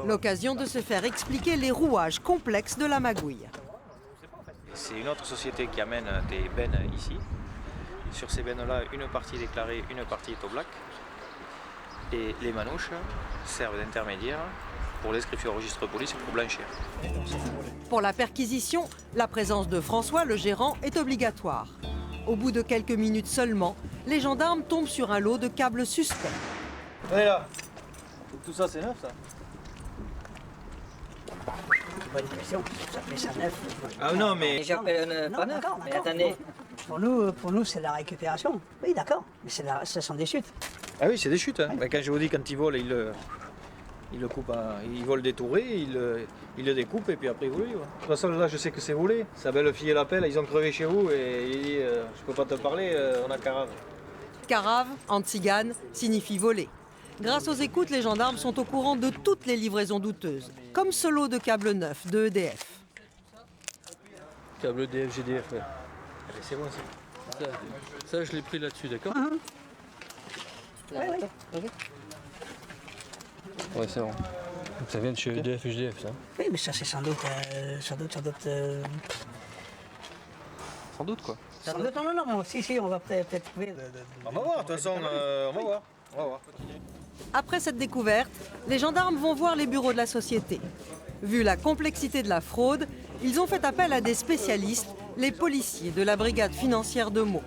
Speaker 10: L'occasion de se faire expliquer les rouages complexes de la magouille.
Speaker 4: C'est une autre société qui amène des bennes ici. Sur ces bennes-là, une partie est déclarée, une partie est au black. Et les manouches servent d'intermédiaire pour l'inscription au registre police et pour blanchir.
Speaker 10: Pour la perquisition, la présence de François, le gérant, est obligatoire. Au bout de quelques minutes seulement, les gendarmes tombent sur un lot de câbles suspects.
Speaker 4: On est là. Tout ça, c'est neuf, ça?
Speaker 6: Bonne question, ça fait ça neuf.
Speaker 4: Ah non, mais...
Speaker 6: J'appelle pas neuf, mais attendez. Pour nous c'est la récupération. Oui, d'accord, mais ce sont des chutes.
Speaker 4: Ah oui, c'est des chutes. Hein. Bah, quand je vous dis, quand ils volent, ils le coupent, ils volent des tourées, ils le découpent et puis après ils volent. Ouais. De toute façon, là, je sais que c'est volé. Sa belle-fille l'appelle, ils ont crevé chez vous et il dit je peux pas te parler, on a carave.
Speaker 10: Carave, en tzigane, signifie voler. Grâce aux écoutes, les gendarmes sont au courant de toutes les livraisons douteuses, comme ce lot de câbles neufs de EDF.
Speaker 23: Câble EDF, GDF, ouais.
Speaker 4: Allez, c'est bon ça.
Speaker 23: Ça, je l'ai pris là-dessus, d'accord?
Speaker 6: Oui.
Speaker 23: Ouais, c'est bon. Donc ça vient de chez EDF et GDF, ça?
Speaker 6: Oui, mais ça c'est sans doute. Sans doute, non, mais si, on va peut-être trouver.
Speaker 4: On va voir, de toute façon, on va voir.
Speaker 10: Après cette découverte, les gendarmes vont voir les bureaux de la société. Vu la complexité de la fraude, ils ont fait appel à des spécialistes, les policiers de la brigade financière de Meaux.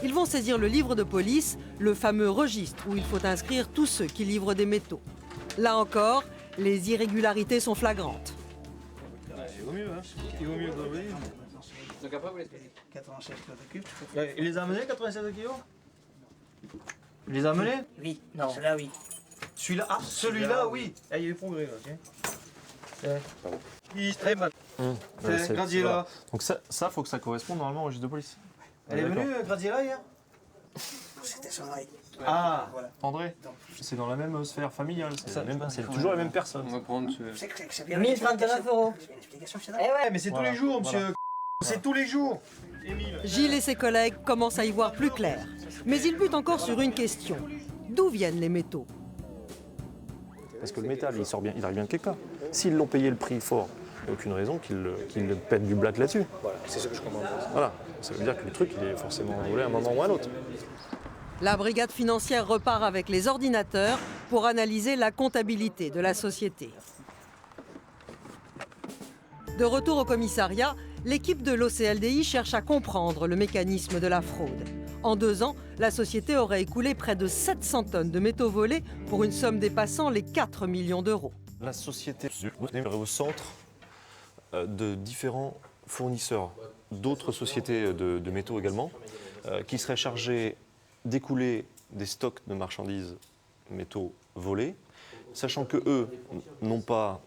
Speaker 10: Ils vont saisir le livre de police, le fameux registre où il faut inscrire tous ceux qui livrent des métaux. Là encore, les irrégularités sont flagrantes.
Speaker 4: Il vaut mieux, hein. Il vaut mieux voler.
Speaker 6: Donc après, vous les 96 kilos de cube.
Speaker 4: Il les a amenés, 87 kilos? Il les a amenés?
Speaker 6: Oui, non, celui-là, oui.
Speaker 4: Celui-là, ah, celui-là, oui. Il y a eu progrès, là, tiens. Il est très mal. Graziella.
Speaker 19: Donc ça, faut que ça corresponde normalement au registre de police.
Speaker 4: Elle est venue, Graziella, hier?
Speaker 6: C'était son mari.
Speaker 19: Ah, voilà. André, c'est dans la même sphère familiale, c'est toujours la même personne.
Speaker 23: On va prendre ce...
Speaker 6: C'est bien 1039 €. C'est une explication, je te donne.
Speaker 4: Eh ouais, mais c'est tous les jours, monsieur. C'est tous les jours.
Speaker 10: Gilles et ses collègues commencent à y voir plus clair. Mais ils butent encore sur une question. D'où viennent les métaux?
Speaker 19: Parce que le métal, il arrive bien de quelque part. S'ils l'ont payé le prix fort, il n'y a aucune raison qu'ils pètent du black là-dessus.
Speaker 4: Voilà, c'est ce que je comprends.
Speaker 19: Voilà, ça veut dire que le truc, il est forcément volé à un moment ou à un autre.
Speaker 10: La brigade financière repart avec les ordinateurs pour analyser la comptabilité de la société. De retour au commissariat, l'équipe de l'OCLDI cherche à comprendre le mécanisme de la fraude. En 2 ans, la société aurait écoulé près de 700 tonnes de métaux volés pour une somme dépassant les 4 millions d'euros.
Speaker 19: La société est au centre de différents fournisseurs, d'autres sociétés de métaux également, qui seraient chargées d'écouler des stocks de marchandises métaux volés, sachant que eux n'ont pas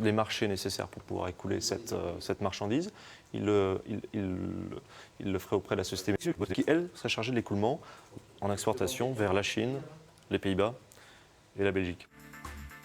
Speaker 19: les marchés nécessaires pour pouvoir écouler cette marchandise. Ils le feraient auprès de la société qui, elle, serait chargée de l'écoulement en exportation vers la Chine, les Pays-Bas et la Belgique.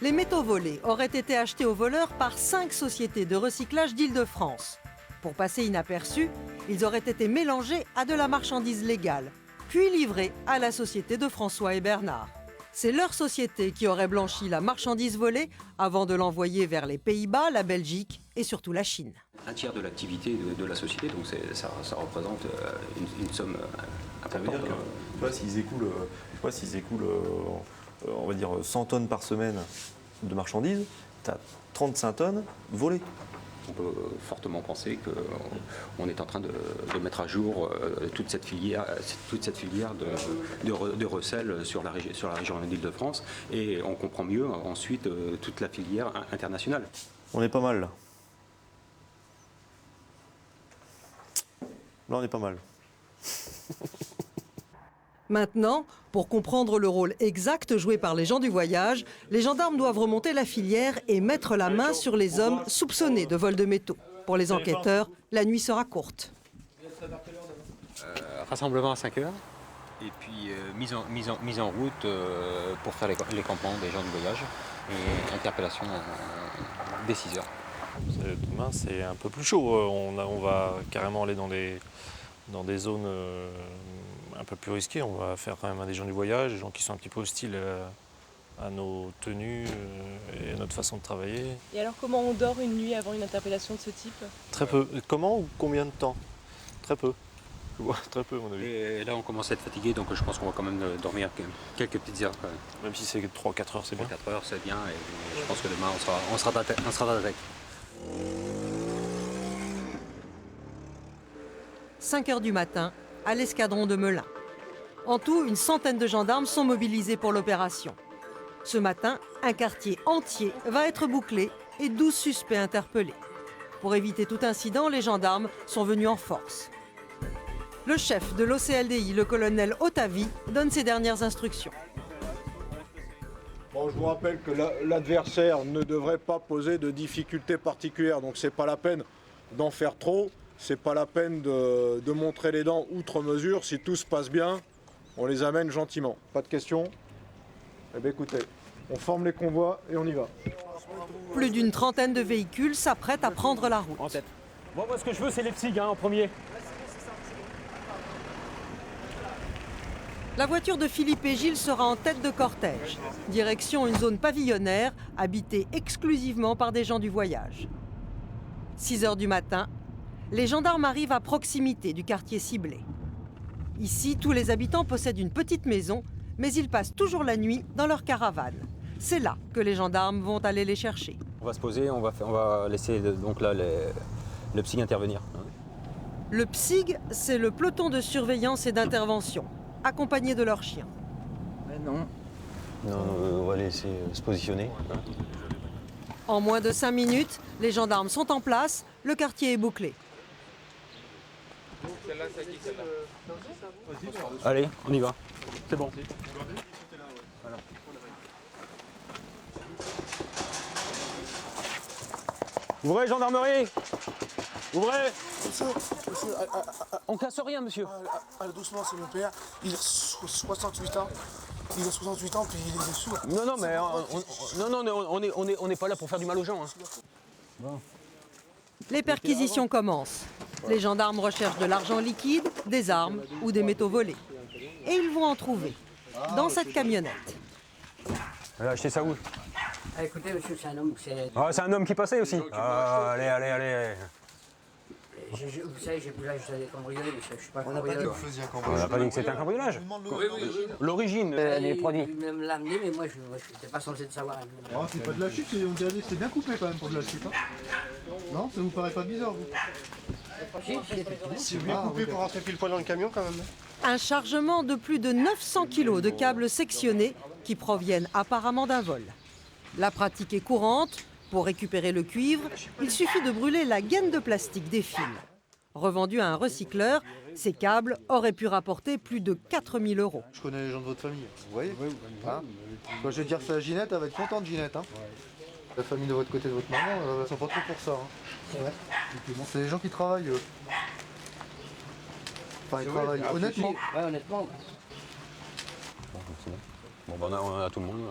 Speaker 10: Les métaux volés auraient été achetés aux voleurs par 5 sociétés de recyclage d'Île-de-France. Pour passer inaperçus, ils auraient été mélangés à de la marchandise légale, puis livrés à la société de François et Bernard. C'est leur société qui aurait blanchi la marchandise volée avant de l'envoyer vers les Pays-Bas, la Belgique et surtout la Chine.
Speaker 1: Un tiers de l'activité de la société, donc ça représente une somme importante.
Speaker 19: Ça veut dire que s'ils écoulent, on va dire 100 tonnes par semaine de marchandises, tu as 35 tonnes volées.
Speaker 1: On peut fortement penser qu'on est en train de mettre à jour toute cette filière de recel sur la région d'Île-de-France et on comprend mieux ensuite toute la filière internationale.
Speaker 19: On est pas mal là. Là, on est pas mal.
Speaker 10: Maintenant, pour comprendre le rôle exact joué par les gens du voyage, les gendarmes doivent remonter la filière et mettre la main sur les hommes soupçonnés de vol de métaux. Pour les enquêteurs, la nuit sera courte.
Speaker 1: Rassemblement à 5 heures et puis mise en route pour faire les campements des gens du voyage et interpellation dès 6 heures.
Speaker 19: Demain, c'est un peu plus chaud. On va carrément aller dans des zones un peu plus risquées. On va faire quand même des gens du voyage, des gens qui sont un petit peu hostiles à nos tenues et à notre façon de travailler.
Speaker 15: Et alors comment on dort une nuit avant une interpellation de ce type?
Speaker 19: Très peu. Comment ou combien de temps? Très peu. Ouais, très peu, à mon avis.
Speaker 1: Et là, on commence à être fatigué, donc je pense qu'on va quand même dormir quelques petites heures. Quand même.
Speaker 19: Même si c'est 3-4 heures, c'est bien.
Speaker 1: 4 heures, c'est bien, et je pense que demain, on sera d'attaque.
Speaker 10: 5 heures du matin, à l'escadron de Melun. En tout, une centaine de gendarmes sont mobilisés pour l'opération. Ce matin, un quartier entier va être bouclé et 12 suspects interpellés. Pour éviter tout incident, les gendarmes sont venus en force. Le chef de l'OCLDI, le colonel Otavi, donne ses dernières instructions.
Speaker 18: Bon, je vous rappelle que l'adversaire ne devrait pas poser de difficultés particulières, donc c'est pas la peine d'en faire trop, c'est pas la peine de montrer les dents outre mesure. Si tout se passe bien, on les amène gentiment. Pas de questions? Eh bien écoutez, on forme les convois et on y va.
Speaker 10: Plus d'une trentaine de véhicules s'apprêtent à prendre la route.
Speaker 4: En tête. Bon, moi ce que je veux c'est les psys en premier.
Speaker 10: La voiture de Philippe et Gilles sera en tête de cortège. Direction une zone pavillonnaire, habitée exclusivement par des gens du voyage. 6 heures du matin, les gendarmes arrivent à proximité du quartier ciblé. Ici, tous les habitants possèdent une petite maison, mais ils passent toujours la nuit dans leur caravane. C'est là que les gendarmes vont aller les chercher.
Speaker 1: On va se poser, on va laisser donc là le PSIG intervenir.
Speaker 10: Le PSIG, c'est le peloton de surveillance et d'intervention, accompagné de leurs chiens.
Speaker 4: Mais non.
Speaker 19: Non, on va laisser se positionner.
Speaker 10: En moins de 5 minutes, les gendarmes sont en place, le quartier est bouclé.
Speaker 1: Allez, on y va. C'est bon.
Speaker 4: Voilà. Ouvrez, gendarmerie! Ouvrez!
Speaker 20: Monsieur,
Speaker 4: on casse rien, monsieur.
Speaker 20: Allez doucement, c'est mon père. Il a 68 ans. Il a 68 ans, puis il est sourd.
Speaker 4: Non, mais on n'est pas là pour faire du mal aux gens. Hein.
Speaker 10: Bon. Les perquisitions commencent. Les gendarmes recherchent de l'argent liquide, des armes ou des métaux volés. Et ils vont en trouver dans cette camionnette.
Speaker 1: Elle a acheté ça où?
Speaker 6: Écoutez, monsieur, c'est un homme.
Speaker 1: C'est un homme qui passait aussi. Allez.
Speaker 6: Vous savez, j'ai plus l'âge de cambrioler, monsieur. Je suis pas
Speaker 20: On n'a pas dit que vous faisiez un cambriolage.
Speaker 1: On n'a pas dit que c'était un cambriolage.
Speaker 4: L'origine,
Speaker 6: les produits. Même l'amener, mais moi, je n'étais pas censé de savoir.
Speaker 20: Oh, c'est pas de la chute, on dirait que c'est bien coupé quand même pour de la chute. Hein. Non, ça vous paraît pas bizarre, vous? C'est bien coupé pour rentrer pile poil dans le camion quand même.
Speaker 10: Un chargement de plus de 900 kilos de câbles sectionnés qui proviennent apparemment d'un vol. La pratique est courante. Pour récupérer le cuivre, il suffit de brûler la gaine de plastique des fils. Revendus à un recycleur, ces câbles auraient pu rapporter plus de 4 000 €.
Speaker 20: Je connais les gens de votre famille, vous voyez hein. Quand je vais dire ça à Ginette, elle va être contente, Ginette. Hein. La famille de votre côté, de votre maman, elle sont pas trop pour ça. Hein. Ouais. C'est des gens qui travaillent. Enfin, ils travaillent honnêtement.
Speaker 6: Ouais, honnêtement.
Speaker 1: Bon, on a tout le monde.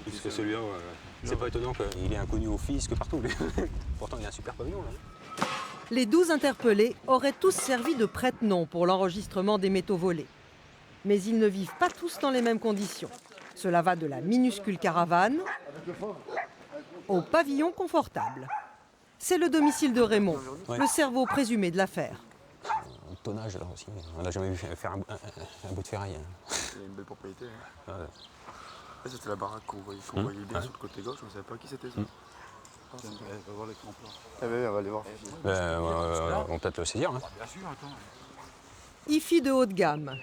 Speaker 1: Plus que celui-là, c'est pas étonnant qu'il est inconnu au fisc partout. Pourtant, il a un super pavillon là.
Speaker 10: Les 12 interpellés auraient tous servi de prête-nom pour l'enregistrement des métaux volés. Mais ils ne vivent pas tous dans les mêmes conditions. Cela va de la minuscule caravane au pavillon confortable. C'est le domicile de Raymond, le cerveau présumé de l'affaire.
Speaker 1: Un tonnage là aussi, on n'a jamais vu faire un bout de ferraille.
Speaker 20: Il y a une belle propriété. Hein.
Speaker 1: Ouais.
Speaker 20: C'était la baraque qu'on voyait bien sur le côté gauche, on ne savait pas qui c'était ça. On va voir l'écran plan. Eh bien, on va aller voir.
Speaker 1: On va peut-être le saisir. Hein.
Speaker 20: Bien sûr, attends.
Speaker 10: IFI de haut de gamme,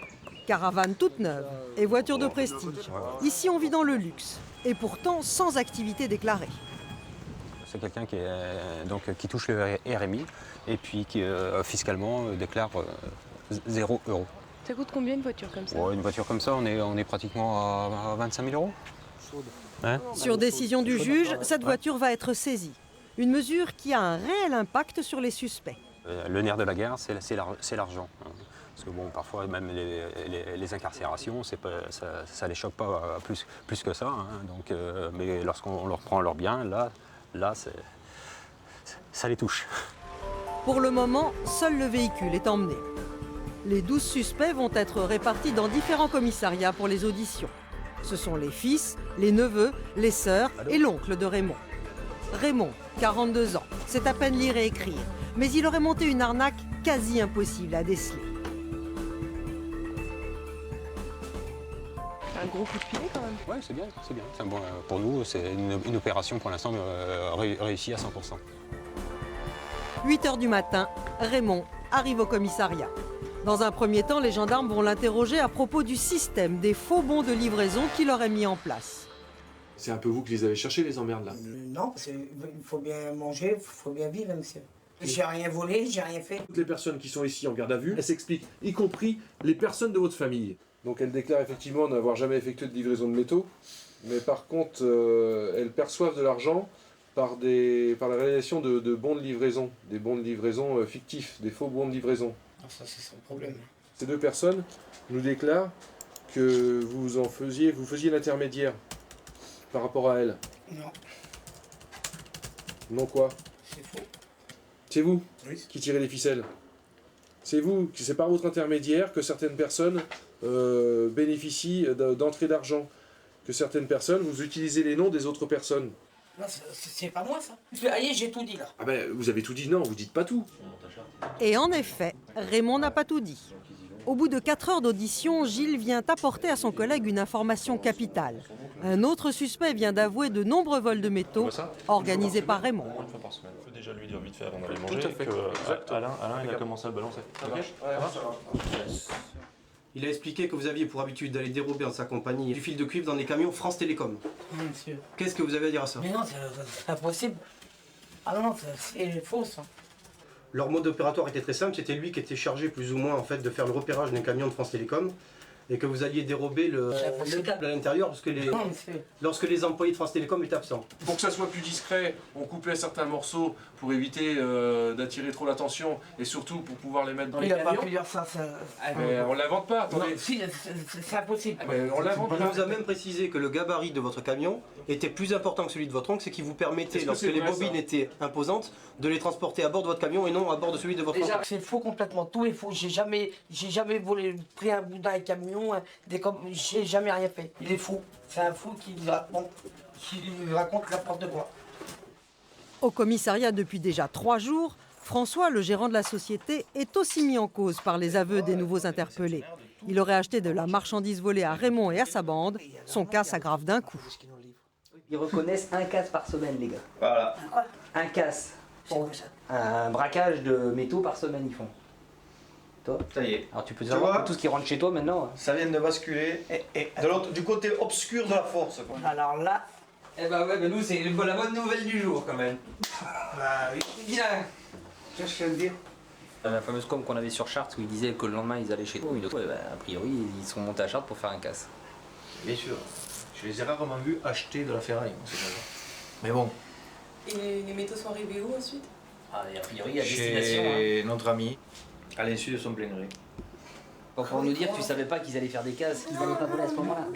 Speaker 10: caravane toute neuve et voiture de prestige. Ici, on vit dans le luxe et pourtant sans activité déclarée.
Speaker 1: C'est quelqu'un qui touche le RMI et puis qui fiscalement déclare 0 €.
Speaker 15: Ça coûte combien une voiture comme ça?
Speaker 1: Une voiture comme ça, on est pratiquement à 25 000 €. Hein?
Speaker 10: Sur décision du juge, cette voiture va être saisie. Une mesure qui a un réel impact sur les suspects.
Speaker 1: Le nerf de la guerre, c'est l'argent. Parce que bon, parfois même les incarcérations, ça les choque pas plus que ça. Hein. Donc, mais lorsqu'on leur prend leurs biens, là ça les touche.
Speaker 10: Pour le moment, seul le véhicule est emmené. Les 12 suspects vont être répartis dans différents commissariats pour les auditions. Ce sont les fils, les neveux, les sœurs et l'oncle de Raymond. Raymond, 42 ans, sait à peine lire et écrire, mais il aurait monté une arnaque quasi impossible à déceler.
Speaker 15: Un gros coup de pied quand même.
Speaker 1: Ouais, c'est bien, c'est bien. Enfin, bon, pour nous, c'est une opération pour l'instant réussie à 100%.
Speaker 10: 8 h du matin, Raymond arrive au commissariat. Dans un premier temps, les gendarmes vont l'interroger à propos du système des faux bons de livraison qu'il aurait mis en place.
Speaker 12: C'est un peu vous qui les avez cherchés, les emmerdes là?
Speaker 6: Non, parce qu'il faut bien manger, il faut bien vivre, monsieur. J'ai rien volé, j'ai rien fait.
Speaker 12: Toutes les personnes qui sont ici en garde à vue, elles s'expliquent, y compris les personnes de votre famille. Donc elles déclarent effectivement n'avoir jamais effectué de livraison de métaux, mais par contre elles perçoivent de l'argent par la réalisation de bons de livraison, des bons de livraison fictifs, des faux bons de livraison.
Speaker 6: Ça, c'est son problème.
Speaker 12: Ces deux personnes nous déclarent que vous faisiez l'intermédiaire par rapport à elles.
Speaker 6: Non.
Speaker 12: Non quoi?
Speaker 6: C'est faux.
Speaker 12: C'est vous
Speaker 6: qui
Speaker 12: tirez les ficelles. C'est vous, c'est par votre intermédiaire que certaines personnes bénéficient d'entrées d'argent. Que certaines personnes, vous utilisez les noms des autres personnes.
Speaker 6: Non, c'est pas moi ça. Allez, j'ai tout dit là.
Speaker 12: Ah ben, vous avez tout dit, non, vous dites pas tout.
Speaker 10: Et en effet, Raymond n'a pas tout dit. Au bout de 4 heures d'audition, Gilles vient apporter à son collègue une information capitale. Un autre suspect vient d'avouer de nombreux vols de métaux organisés par Raymond.
Speaker 19: Il faut déjà lui dire vite fait avant d'aller manger que Alain il a commencé à le balancer.
Speaker 16: Il a expliqué que vous aviez pour habitude d'aller dérober dans sa compagnie du fil de cuivre dans les camions France Télécom.
Speaker 6: Monsieur.
Speaker 16: Qu'est-ce que vous avez à dire à ça?
Speaker 6: Mais non, c'est impossible. Ah non, c'est faux ça.
Speaker 16: Leur mode opératoire était très simple, c'était lui qui était chargé plus ou moins en fait de faire le repérage d'un camion de France Télécom et que vous alliez dérober le câble à l'intérieur lorsque les employés de France Télécom étaient absents.
Speaker 12: Pour que ça soit plus discret, on coupait certains morceaux pour éviter d'attirer trop l'attention et surtout pour pouvoir les mettre dans les
Speaker 6: camions. Il n'a pas pu dire ça.
Speaker 12: Mais on l'invente pas, attendez.
Speaker 6: Non, si, c'est impossible.
Speaker 12: On l'invente pas.
Speaker 16: On vous a même précisé que le gabarit de votre camion était plus important que celui de votre oncle, c'est qui vous permettait, lorsque les bobines étaient imposantes, de les transporter à bord de votre camion et non à bord de celui de votre oncle.
Speaker 6: C'est faux complètement, tout est faux. J'ai jamais pris un bout d'un camion, j'ai jamais rien fait. Il est fou. C'est un fou qui raconte n'importe quoi.
Speaker 10: Au commissariat depuis déjà 3 jours, François, le gérant de la société, est aussi mis en cause par les aveux des nouveaux interpellés. Il aurait acheté de la marchandise volée à Raymond et à sa bande. Son cas s'aggrave d'un coup.
Speaker 5: Ils reconnaissent un casse par semaine, les gars.
Speaker 16: Voilà.
Speaker 5: Un casse. Un braquage de métaux par semaine, ils font. Toi?
Speaker 16: Ça y est.
Speaker 5: Alors tu peux savoir tout ce qui rentre chez toi maintenant.
Speaker 16: Ça vient de basculer du côté obscur de la force. Quoi.
Speaker 6: Alors là...
Speaker 5: Eh bah ouais, nous c'est la bonne nouvelle du jour quand même.
Speaker 6: Bah oui.
Speaker 5: Bien. Qu'est-ce que je veux dire? La fameuse com qu'on avait sur Chartres où ils disaient que le lendemain ils allaient chez toi. A priori ils sont montés à Chartres pour faire un casse.
Speaker 16: Bien sûr. Je les ai rarement vus acheter de la ferraille. Mais bon.
Speaker 15: Et les métaux sont arrivés où ensuite?
Speaker 5: Ah, et a priori à destination.
Speaker 16: Chez notre ami, à l'insu de son plein gré.
Speaker 5: Pour nous dire, tu savais pas qu'ils allaient faire des cases, qu'ils allaient pas voler à ce moment-là.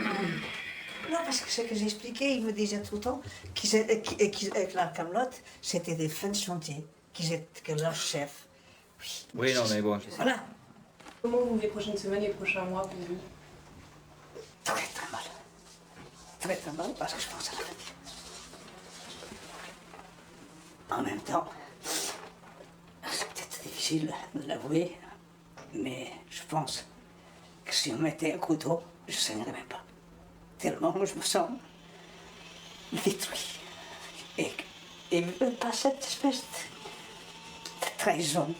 Speaker 6: Non, parce que ce que j'ai expliqué, il me disait tout le temps qu'avec la Camelote, c'était des fins de chantier, que leur chef.
Speaker 16: Oui, non, mais bon.
Speaker 6: Voilà.
Speaker 15: Comment vont les prochaines semaines, les prochains mois pour vous?
Speaker 6: Très très mal. Très très mal parce que je pense à l'avenir. En même temps, c'est peut-être difficile de l'avouer, mais je pense que si on mettait un couteau, je ne saignerais même pas. Tellement je me sens détruit. Et par cette espèce de trahison.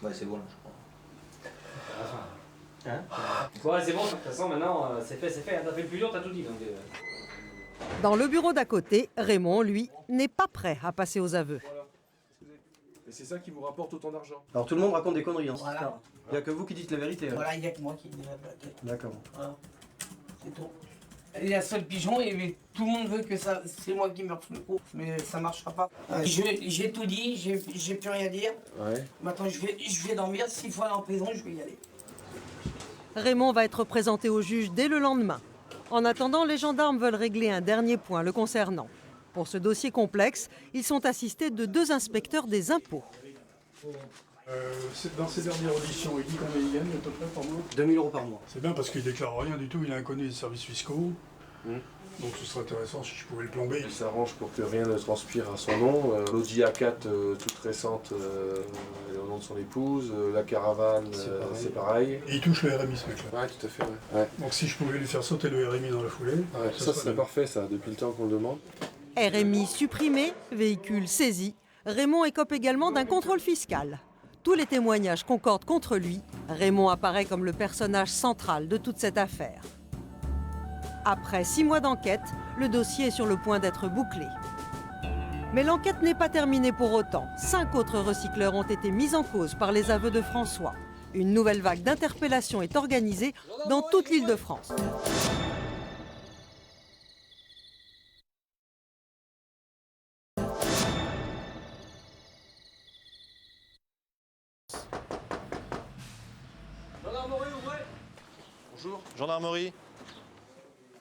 Speaker 16: Ouais, c'est bon là, je crois.
Speaker 5: Ouais, c'est bon, de toute façon maintenant c'est fait. T'as fait le plus dur, t'as tout dit. Donc,
Speaker 10: Dans le bureau d'à côté, Raymond, lui, n'est pas prêt à passer aux aveux.
Speaker 12: Et c'est ça qui vous rapporte autant d'argent.
Speaker 16: Alors tout le monde raconte des conneries. Hein.
Speaker 6: Voilà.
Speaker 16: Il n'y a que vous qui dites la vérité.
Speaker 6: Voilà, il n'y a que moi qui dis la vérité.
Speaker 16: D'accord.
Speaker 6: Voilà. C'est tout. Il y a seul pigeon et tout le monde veut que c'est moi qui meure sous le coup, mais ça ne marchera pas. J'ai tout dit, j'ai plus rien à dire.
Speaker 12: Ouais.
Speaker 6: Maintenant je vais dormir, s'il faut aller en prison, je vais y aller.
Speaker 10: Raymond va être présenté au juge dès le lendemain. En attendant, les gendarmes veulent régler un dernier point le concernant. Pour ce dossier complexe, ils sont assistés de 2 inspecteurs des impôts.
Speaker 14: Dans ses dernières auditions, il dit combien il gagne à peu près par mois?
Speaker 16: 2 000 € par mois.
Speaker 14: C'est bien parce qu'il déclare rien du tout, il est inconnu des services fiscaux. Donc ce serait intéressant si je pouvais le plomber.
Speaker 12: Il s'arrange pour que rien ne transpire à son nom. L'Audi A4 toute récente est au nom de son épouse. La caravane, c'est pareil.
Speaker 14: Et il touche le RMI ce mec-là.
Speaker 12: Ouais, tout à fait. Ouais.
Speaker 14: Donc si je pouvais lui faire sauter le RMI dans la foulée,
Speaker 12: ça serait parfait ça, depuis le temps qu'on le demande.
Speaker 10: RMI supprimé, véhicule saisi. Raymond écope également d'un contrôle fiscal. Tous les témoignages concordent contre lui. Raymond apparaît comme le personnage central de toute cette affaire. Après 6 mois d'enquête, le dossier est sur le point d'être bouclé. Mais l'enquête n'est pas terminée pour autant. 5 autres recycleurs ont été mis en cause par les aveux de François. Une nouvelle vague d'interpellations est organisée dans toute l'Île-de-France.
Speaker 4: Bonjour, gendarmerie.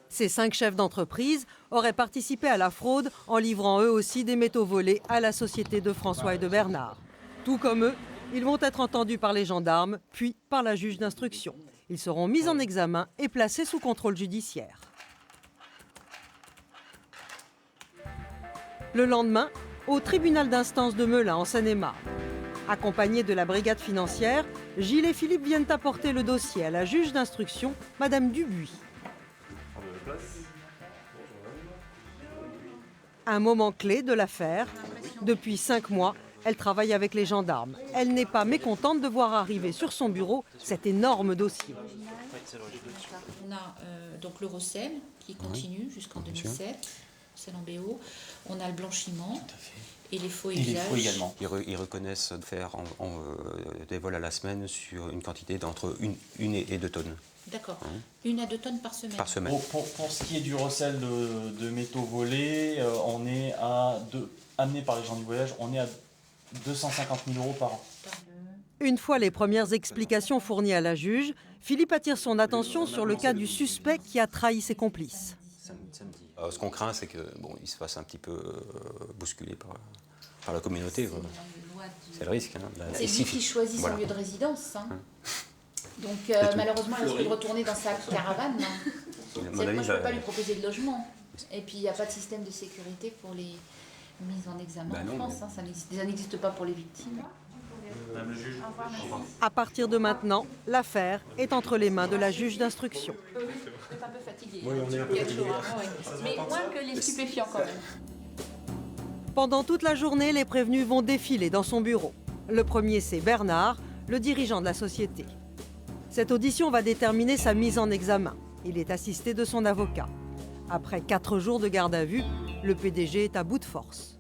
Speaker 10: Ces 5 chefs d'entreprise auraient participé à la fraude en livrant eux aussi des métaux volés à la société de François et de Bernard. Tout comme eux, ils vont être entendus par les gendarmes, puis par la juge d'instruction. Ils seront mis en examen et placés sous contrôle judiciaire. Le lendemain, au tribunal d'instance de Melun en Seine-et-Marne. Accompagnés de la brigade financière, Gilles et Philippe viennent apporter le dossier à la juge d'instruction, Madame Dubuis. Un moment clé de l'affaire. Depuis 5 mois, elle travaille avec les gendarmes. Elle n'est pas mécontente de voir arriver sur son bureau cet énorme dossier.
Speaker 7: On a donc le recel qui continue jusqu'en 2007, recel en BO. On a le blanchiment et les faux usages.
Speaker 1: Et les faux également. Ils reconnaissent de faire des vols à la semaine sur une quantité d'entre 1 et 2 tonnes.
Speaker 7: D'accord. 1 à 2 tonnes par semaine.
Speaker 1: Par semaine.
Speaker 11: Pour ce qui est du recel de métaux volés, on est à amené par les gens du voyage, on est à 250 000 € par an.
Speaker 10: Une fois les premières explications fournies à la juge, Philippe attire son attention sur le cas du suspect qui a trahi ses complices.
Speaker 1: Ce qu'on craint, c'est qu'il se fasse un petit peu bousculer par la communauté. C'est le risque.
Speaker 7: C'est lui qui choisit son lieu de résidence. Donc malheureusement, elle risque de retourner dans sa caravane. Moi, je ne peux pas lui proposer de logement. Et puis, il n'y a pas de système de sécurité pour les mises en examen en France. Ça n'existe pas pour les victimes.
Speaker 10: À partir de maintenant, l'affaire est entre les mains de la juge d'instruction.
Speaker 7: Vous êtes un peu fatigué.
Speaker 14: Oui, on est un peu fatigué.
Speaker 7: Mais moins que les stupéfiants quand même.
Speaker 10: Pendant toute la journée, les prévenus vont défiler dans son bureau. Le premier, c'est Bernard, le dirigeant de la société. Cette audition va déterminer sa mise en examen. Il est assisté de son avocat. Après 4 jours de garde à vue, le PDG est à bout de force.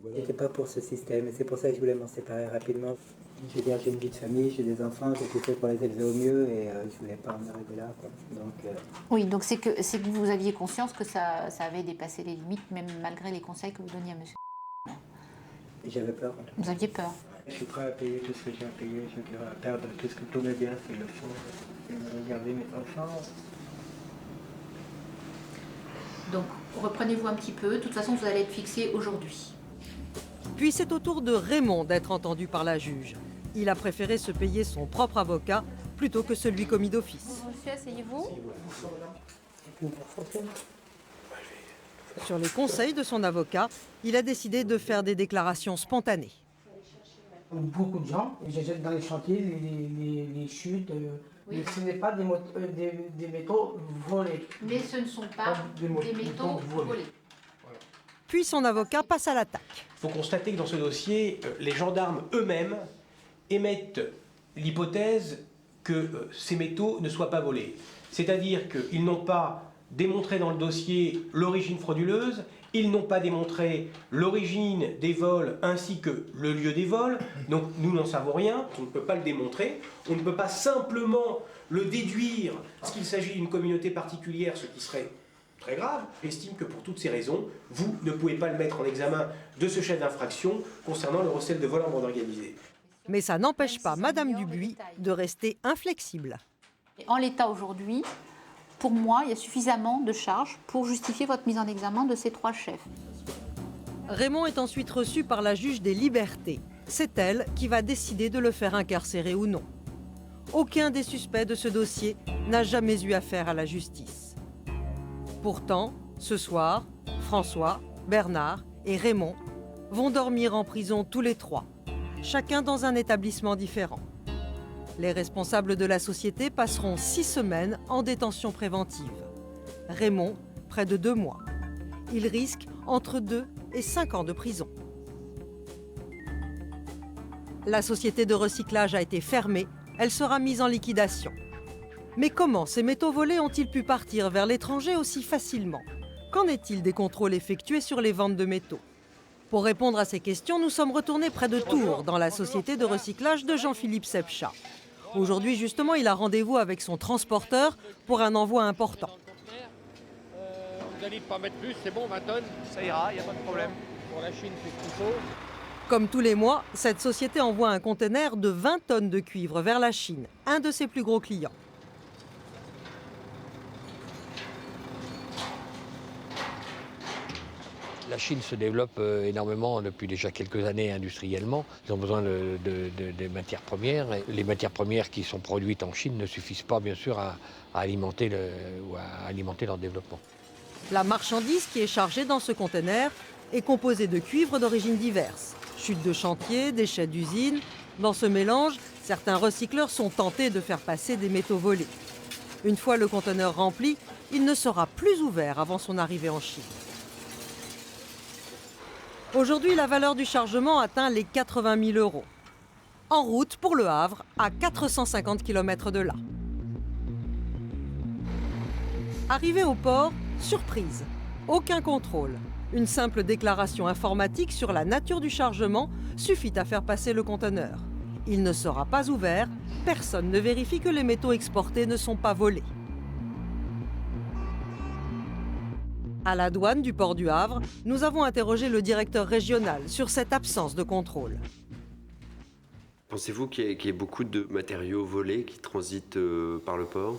Speaker 21: Je n'étais pas pour ce système et c'est pour ça que je voulais m'en séparer rapidement. Je veux dire, j'ai une vie de famille, j'ai des enfants, j'ai tout fait pour les élever au mieux et je voulais pas en arriver là. Donc,
Speaker 7: Oui, donc c'est que vous aviez conscience que ça avait dépassé les limites, même malgré les conseils que vous donniez à monsieur.
Speaker 21: J'avais peur.
Speaker 7: Vous aviez peur.
Speaker 21: Je suis prêt à payer tout ce que j'ai à payer, je suis prêt à perdre tout ce que tous mes biens s'il le faut. Et garder mes enfants.
Speaker 7: Donc reprenez-vous un petit peu, de toute façon vous allez être fixé aujourd'hui.
Speaker 10: Puis c'est au tour de Raymond d'être entendu par la juge. Il a préféré se payer son propre avocat plutôt que celui commis d'office.
Speaker 7: Monsieur, asseyez-vous.
Speaker 10: Sur les conseils de son avocat, il a décidé de faire des déclarations spontanées.
Speaker 21: Beaucoup de gens, je jette dans les chantiers, les chutes, mais ce n'est pas des métaux volés.
Speaker 7: Mais ce ne sont pas des métaux volés.
Speaker 10: Puis son avocat passe à l'attaque.
Speaker 22: Il faut constater que dans ce dossier, les gendarmes eux-mêmes émettent l'hypothèse que ces métaux ne soient pas volés. C'est-à-dire qu'ils n'ont pas démontré dans le dossier l'origine frauduleuse, ils n'ont pas démontré l'origine des vols ainsi que le lieu des vols, donc nous n'en savons rien, on ne peut pas le démontrer, on ne peut pas simplement le déduire parce qu'il s'agit d'une communauté particulière, ce qui serait très grave. J'estime que pour toutes ces raisons, vous ne pouvez pas le mettre en examen de ce chef d'infraction concernant le recel de vol en bande organisée.
Speaker 10: Mais ça n'empêche pas Madame Dubuis de rester inflexible.
Speaker 7: En l'état aujourd'hui, pour moi, il y a suffisamment de charges pour justifier votre mise en examen de ces 3 chefs.
Speaker 10: Raymond est ensuite reçu par la juge des libertés. C'est elle qui va décider de le faire incarcérer ou non. Aucun des suspects de ce dossier n'a jamais eu affaire à la justice. Pourtant, ce soir, François, Bernard et Raymond vont dormir en prison tous les trois, chacun dans un établissement différent. Les responsables de la société passeront 6 semaines en détention préventive. Raymond, près de 2 mois. Il risque entre 2 et 5 ans de prison. La société de recyclage a été fermée, elle sera mise en liquidation. Mais comment ces métaux volés ont-ils pu partir vers l'étranger aussi facilement? Qu'en est-il des contrôles effectués sur les ventes de métaux? Pour répondre à ces questions, nous sommes retournés près de Tours, dans la société de recyclage de Jean-Philippe Sepchat. Aujourd'hui, justement, il a rendez-vous avec son transporteur pour un envoi important.
Speaker 3: Vous allez pas mettre plus, c'est bon, 20 tonnes? Ça ira, il n'y a pas de problème. Pour la Chine, c'est ce qu'il faut.
Speaker 10: Comme tous les mois, cette société envoie un conteneur de 20 tonnes de cuivre vers la Chine, un de ses plus gros clients.
Speaker 3: La Chine se développe énormément depuis déjà quelques années industriellement. Ils ont besoin de matières premières. Et les matières premières qui sont produites en Chine ne suffisent pas, bien sûr, à alimenter leur développement.
Speaker 10: La marchandise qui est chargée dans ce conteneur est composée de cuivres d'origine diverses. Chutes de chantier, déchets d'usine. Dans ce mélange, certains recycleurs sont tentés de faire passer des métaux volés. Une fois le conteneur rempli, il ne sera plus ouvert avant son arrivée en Chine. Aujourd'hui, la valeur du chargement atteint les 80 000 €. En route pour Le Havre, à 450 km de là. Arrivé au port, surprise, aucun contrôle. Une simple déclaration informatique sur la nature du chargement suffit à faire passer le conteneur. Il ne sera pas ouvert, personne ne vérifie que les métaux exportés ne sont pas volés. À la douane du port du Havre, nous avons interrogé le directeur régional sur cette absence de contrôle.
Speaker 13: Pensez-vous qu'il y ait beaucoup de matériaux volés qui transitent par le port?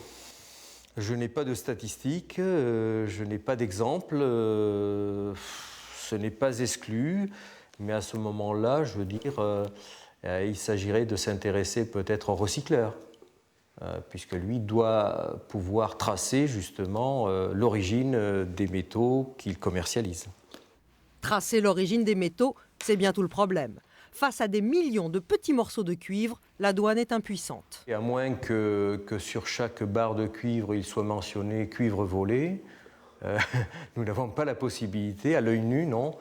Speaker 17: Je n'ai pas de statistiques, je n'ai pas d'exemple, ce n'est pas exclu, mais à ce moment-là, je veux dire, il s'agirait de s'intéresser peut-être au recycleur, puisque lui doit pouvoir tracer justement l'origine des métaux qu'il commercialise.
Speaker 10: Tracer l'origine des métaux, c'est bien tout le problème. Face à des millions de petits morceaux de cuivre, la douane est impuissante.
Speaker 17: Et à moins que sur chaque barre de cuivre, il soit mentionné cuivre volé, nous n'avons pas la possibilité, à l'œil nu, non,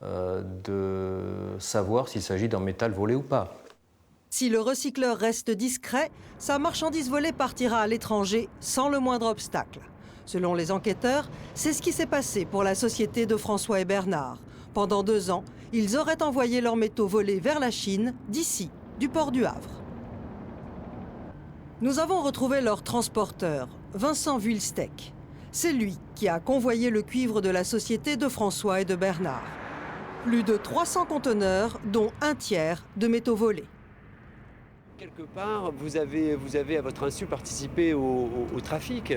Speaker 17: de savoir s'il s'agit d'un métal volé ou pas.
Speaker 10: Si le recycleur reste discret, sa marchandise volée partira à l'étranger sans le moindre obstacle. Selon les enquêteurs, c'est ce qui s'est passé pour la société de François et Bernard. Pendant 2 ans, ils auraient envoyé leurs métaux volés vers la Chine, d'ici, du port du Havre. Nous avons retrouvé leur transporteur, Vincent Vuilstec. C'est lui qui a convoyé le cuivre de la société de François et de Bernard. Plus de 300 conteneurs, dont un tiers de métaux volés.
Speaker 13: Quelque part, vous avez à votre insu participé au trafic.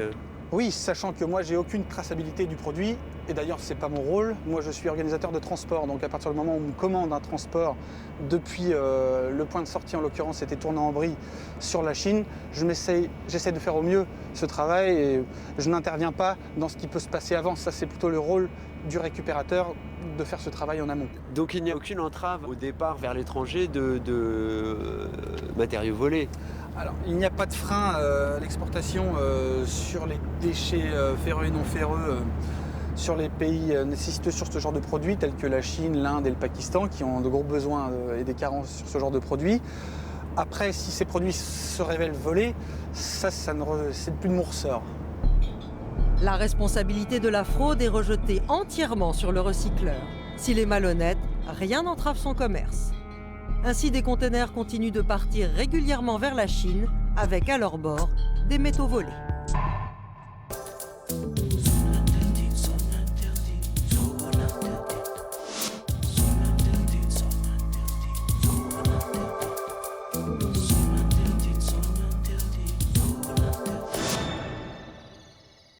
Speaker 24: Oui, sachant que moi, j'ai aucune traçabilité du produit. Et d'ailleurs, ce n'est pas mon rôle. Moi, je suis organisateur de transport. Donc, à partir du moment où on me commande un transport depuis le point de sortie, en l'occurrence, c'était Tournai-en-Brie, sur la Chine, j'essaie de faire au mieux ce travail et je n'interviens pas dans ce qui peut se passer avant. Ça, c'est plutôt le rôle du récupérateur de faire ce travail en amont.
Speaker 13: Donc, il n'y a aucune entrave au départ vers l'étranger de matériaux volés?
Speaker 24: Alors, il n'y a pas de frein à l'exportation sur les déchets ferreux et non ferreux sur les pays nécessiteux sur ce genre de produits, tels que la Chine, l'Inde et le Pakistan, qui ont de gros besoins et des carences sur ce genre de produits. Après, si ces produits se révèlent volés, c'est plus de mon ressort.
Speaker 10: La responsabilité de la fraude est rejetée entièrement sur le recycleur. S'il est malhonnête, rien n'entrave son commerce. Ainsi, des conteneurs continuent de partir régulièrement vers la Chine, avec à leur bord des métaux volés.